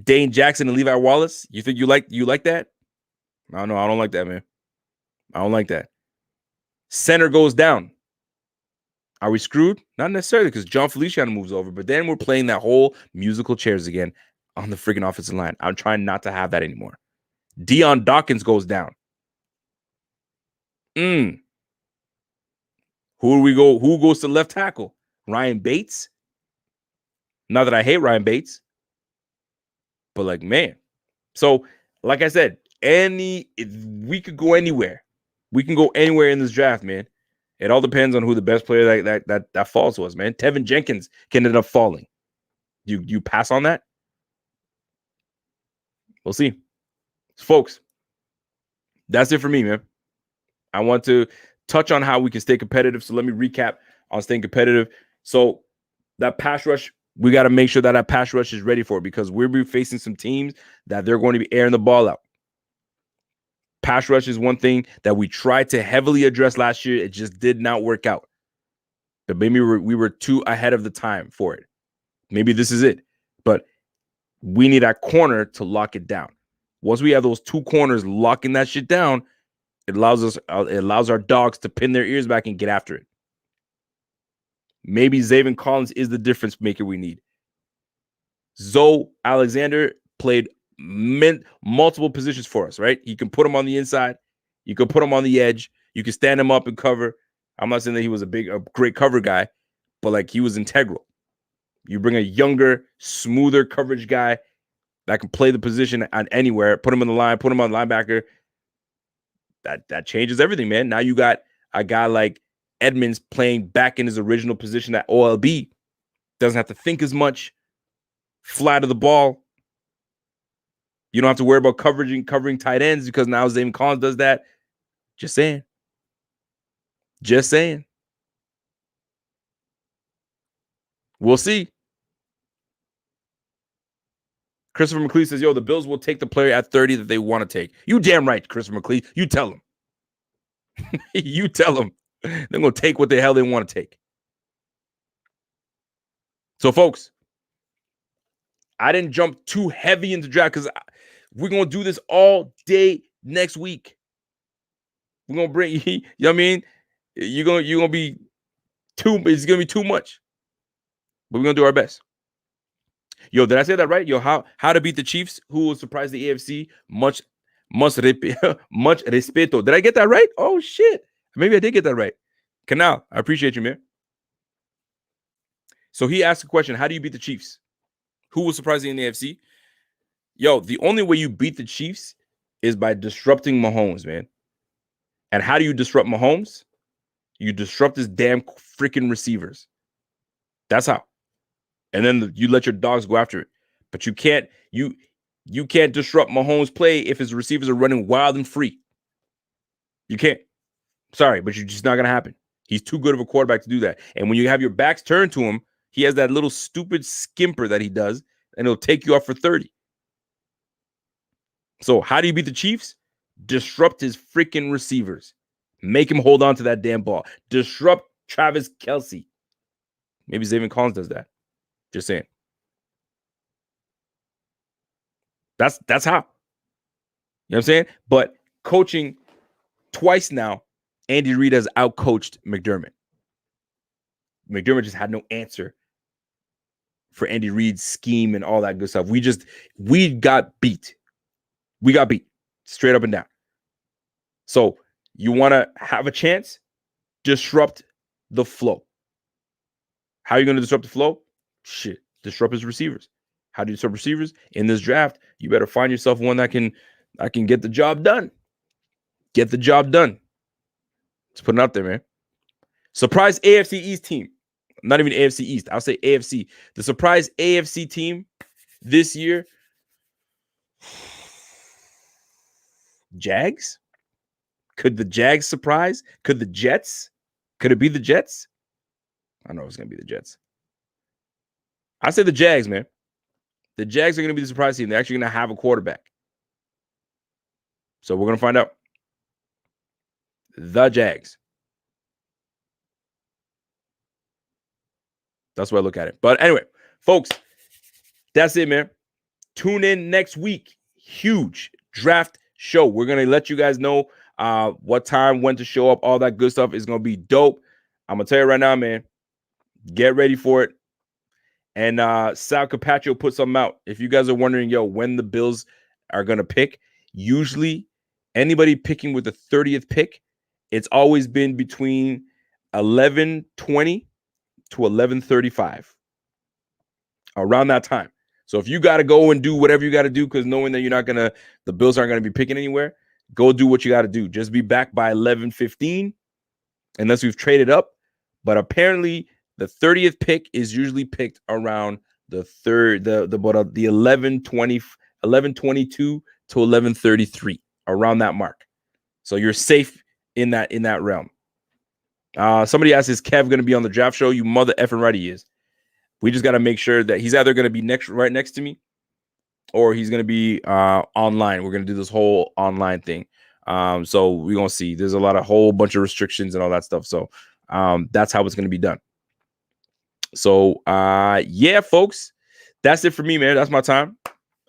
Dane Jackson and Levi Wallace. You think you like that? I don't know. I don't like that, man. I don't like that. Center goes down. Are we screwed? Not necessarily because John Feliciano moves over, but then we're playing that whole musical chairs again on the freaking offensive line. I'm trying not to have that anymore. Deion Dawkins goes down. Who do we go? Who goes to left tackle? Ryan Bates? Not that I hate Ryan Bates, but like, man. So, like I said, we could go anywhere. We can go anywhere in this draft, man. It all depends on who the best player that falls to us, man. Tevin Jenkins can end up falling. You pass on that? We'll see. Folks, that's it for me, man. I want to touch on how we can stay competitive. So let me recap on staying competitive. So that pass rush, we got to make sure that pass rush is ready for it because we'll be facing some teams that they're going to be airing the ball out. Pass rush is one thing that we tried to heavily address last year. It just did not work out. But maybe we were too ahead of the time for it. Maybe this is it. But we need that corner to lock it down. Once we have those two corners locking that shit down, it allows our dogs to pin their ears back and get after it. Maybe Zaven Collins is the difference maker we need. Zoe Alexander played multiple positions for us, right? You can put him on the inside. You can put him on the edge. You can stand him up and cover. I'm not saying that he was a great cover guy, but like he was integral. You bring a younger, smoother coverage guy that can play the position on anywhere, put him in the line, put him on linebacker. That changes everything, man. Now you got a guy like Edmonds playing back in his original position at OLB. Doesn't have to think as much. Fly to the ball. You don't have to worry about covering tight ends because now Zaven Collins does that. Just saying. Just saying. We'll see. Christopher McLeod says, yo, the Bills will take the player at 30 that they want to take. You damn right, Christopher McLeod. You tell them. You tell them. They're going to take what the hell they want to take. So, folks, I didn't jump too heavy into draft because we're going to do this all day next week. We're going to bring, you know what I mean? You're gonna be it's gonna be too much. But we're gonna do our best. Yo, did I say that right? Yo, how to beat the Chiefs, who will surprise the AFC? Much respeto. Did I get that right? Oh shit. Maybe I did get that right. Canal, I appreciate you, man. So he asked a question: how do you beat the Chiefs? Who will surprise you in the AFC? Yo, the only way you beat the Chiefs is by disrupting Mahomes, man. And how do you disrupt Mahomes? You disrupt his damn freaking receivers. That's how. And then you let your dogs go after it. But you can't disrupt Mahomes' play if his receivers are running wild and free. You can't. Sorry, but you're just not gonna happen. He's too good of a quarterback to do that. And when you have your backs turned to him, he has that little stupid skimper that he does, and he'll take you off for 30. So how do you beat the Chiefs? Disrupt his freaking receivers. Make him hold on to that damn ball. Disrupt Travis Kelce. Maybe Zaven Collins does that. Just saying. That's how. You know what I'm saying? But coaching twice now, Andy Reid has outcoached McDermott. McDermott just had no answer for Andy Reid's scheme and all that good stuff. We got beat. We got beat straight up and down. So you want to have a chance? Disrupt the flow. How are you going to disrupt the flow? Shit, disrupt his receivers. How do you disrupt receivers? In this draft, you better find yourself one that can get the job done. Get the job done. Let's put it out there, man. Surprise AFC East team. Not even AFC East. I'll say AFC. The surprise AFC team this year. Jags? Could the Jags surprise? Could the Jets? Could it be the Jets? I know it's going to be the Jets. I say the Jags, man. The Jags are going to be the surprise team. They're actually going to have a quarterback. So we're going to find out. The Jags. That's why I look at it. But anyway, folks, that's it, man. Tune in next week. Huge draft show. We're going to let you guys know what time, when to show up. All that good stuff is going to be dope. I'm going to tell you right now, man. Get ready for it. And Sal Capaccio put something out. If you guys are wondering, when the Bills are going to pick, usually anybody picking with the 30th pick, it's always been between 11:20 to 11:35. Around that time. So if you got to go and do whatever you got to do, because knowing that the Bills aren't going to be picking anywhere, go do what you got to do. Just be back by 11:15, unless we've traded up. But apparently, the 30th pick is usually picked around the 11:22 to 11:33, around that mark. So you're safe in that realm. Somebody asked, is Kev going to be on the draft show? You mother effing right he is. We just got to make sure that he's either going to be right next to me, or he's going to be online. We're going to do this whole online thing. So we're going to see. There's a whole bunch of restrictions and all that stuff. So that's how it's going to be done. So yeah, folks, that's it for me, man. That's my time.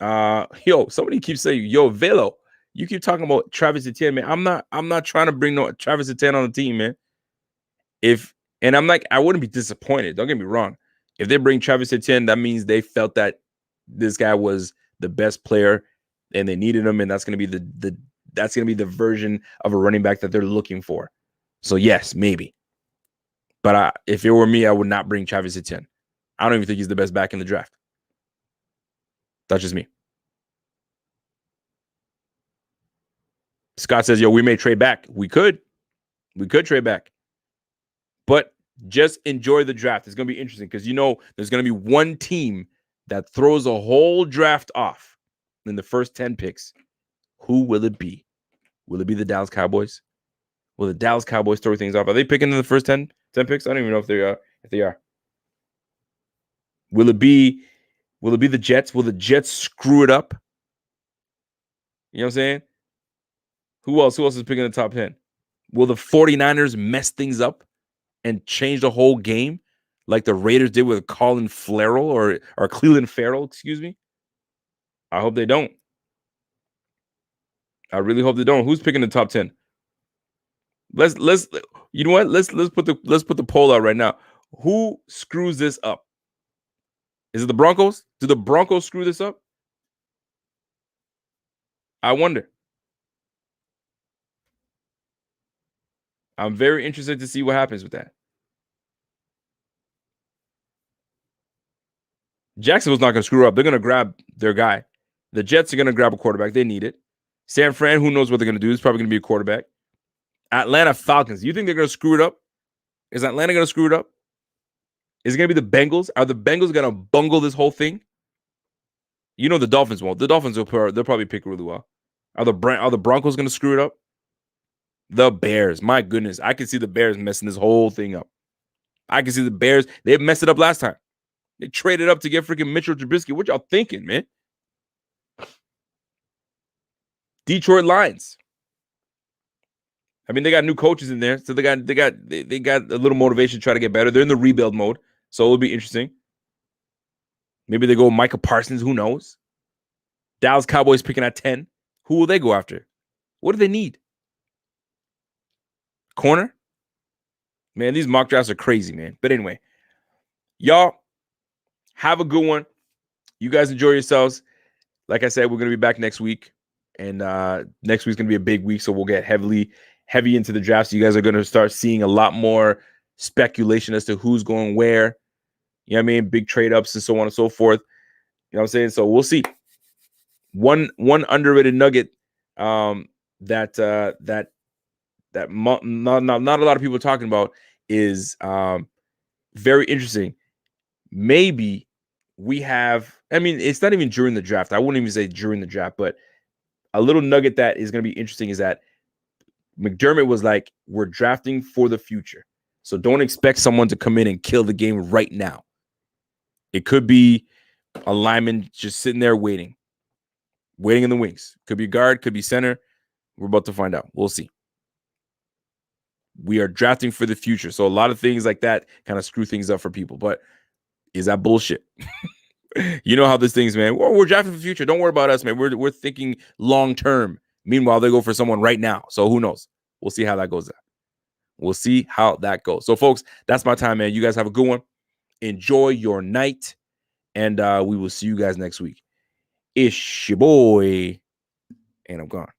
Somebody keeps saying, Velo, you keep talking about Travis Etienne, man. I'm not trying to bring no Travis Etienne on the team, man. I wouldn't be disappointed. Don't get me wrong. If they bring Travis Etienne, that means they felt that this guy was the best player and they needed him, and that's going to be the version of a running back that they're looking for. So yes, maybe. But if it were me, I would not bring Travis Etienne. I don't even think he's the best back in the draft. That's just me. Scott says, we may trade back. We could trade back. But just enjoy the draft. It's going to be interesting because there's going to be one team that throws a whole draft off in the first 10 picks. Who will it be? Will it be the Dallas Cowboys? Will the Dallas Cowboys throw things off? Are they picking in the first 10 picks? I don't even know if they are. Will it be the Jets? Will the Jets screw it up? You know what I'm saying? Who else is picking the top 10? Will the 49ers mess things up and change the whole game like the Raiders did with Colin Farrell or Cleveland Farrell, excuse me? I hope they don't. I really hope they don't. Who's picking the top 10? You know what? Let's put the poll out right now. Who screws this up? Is it the Broncos? Do the Broncos screw this up? I wonder. I'm very interested to see what happens with that. Jacksonville's not going to screw up. They're going to grab their guy. The Jets are going to grab a quarterback. They need it. San Fran, who knows what they're going to do? It's probably going to be a quarterback. Atlanta Falcons. You think they're going to screw it up? Is Atlanta going to screw it up? Is it going to be the Bengals? Are the Bengals going to bungle this whole thing? You know the Dolphins won't. The Dolphins they'll probably pick really well. Are the Broncos going to screw it up? The Bears. My goodness. I can see the Bears messing this whole thing up. I can see the Bears. They messed it up last time. They traded up to get freaking Mitchell Trubisky. What y'all thinking, man? Detroit Lions. I mean, they got new coaches in there, so they got a little motivation to try to get better. They're in the rebuild mode, so it'll be interesting. Maybe they go Micah Parsons. Who knows? Dallas Cowboys picking at 10. Who will they go after? What do they need? Corner? Man, these mock drafts are crazy, man. But anyway, y'all have a good one. You guys enjoy yourselves. Like I said, we're going to be back next week. And next week's going to be a big week, so we'll get heavy into the draft. So you guys are going to start seeing a lot more speculation as to who's going where. You know what I mean? Big trade ups and so on and so forth. You know what I'm saying? So we'll see. One underrated nugget that not a lot of people are talking about is very interesting. Maybe we have, I mean, it's not even during the draft. I wouldn't even say during the draft, but a little nugget that is going to be interesting is that McDermott was like, we're drafting for the future. So don't expect someone to come in and kill the game right now. It could be a lineman just sitting there waiting in the wings. Could be guard, could be center. We're about to find out. We'll see. We are drafting for the future. So a lot of things like that kind of screw things up for people. But is that bullshit? You know how this thing's, man. We're drafting for the future. Don't worry about us, man. We're thinking long term. Meanwhile, they go for someone right now. So who knows? We'll see how that goes. We'll see how that goes. So, folks, that's my time, man. You guys have a good one. Enjoy your night. And we will see you guys next week. It's your boy. And I'm gone.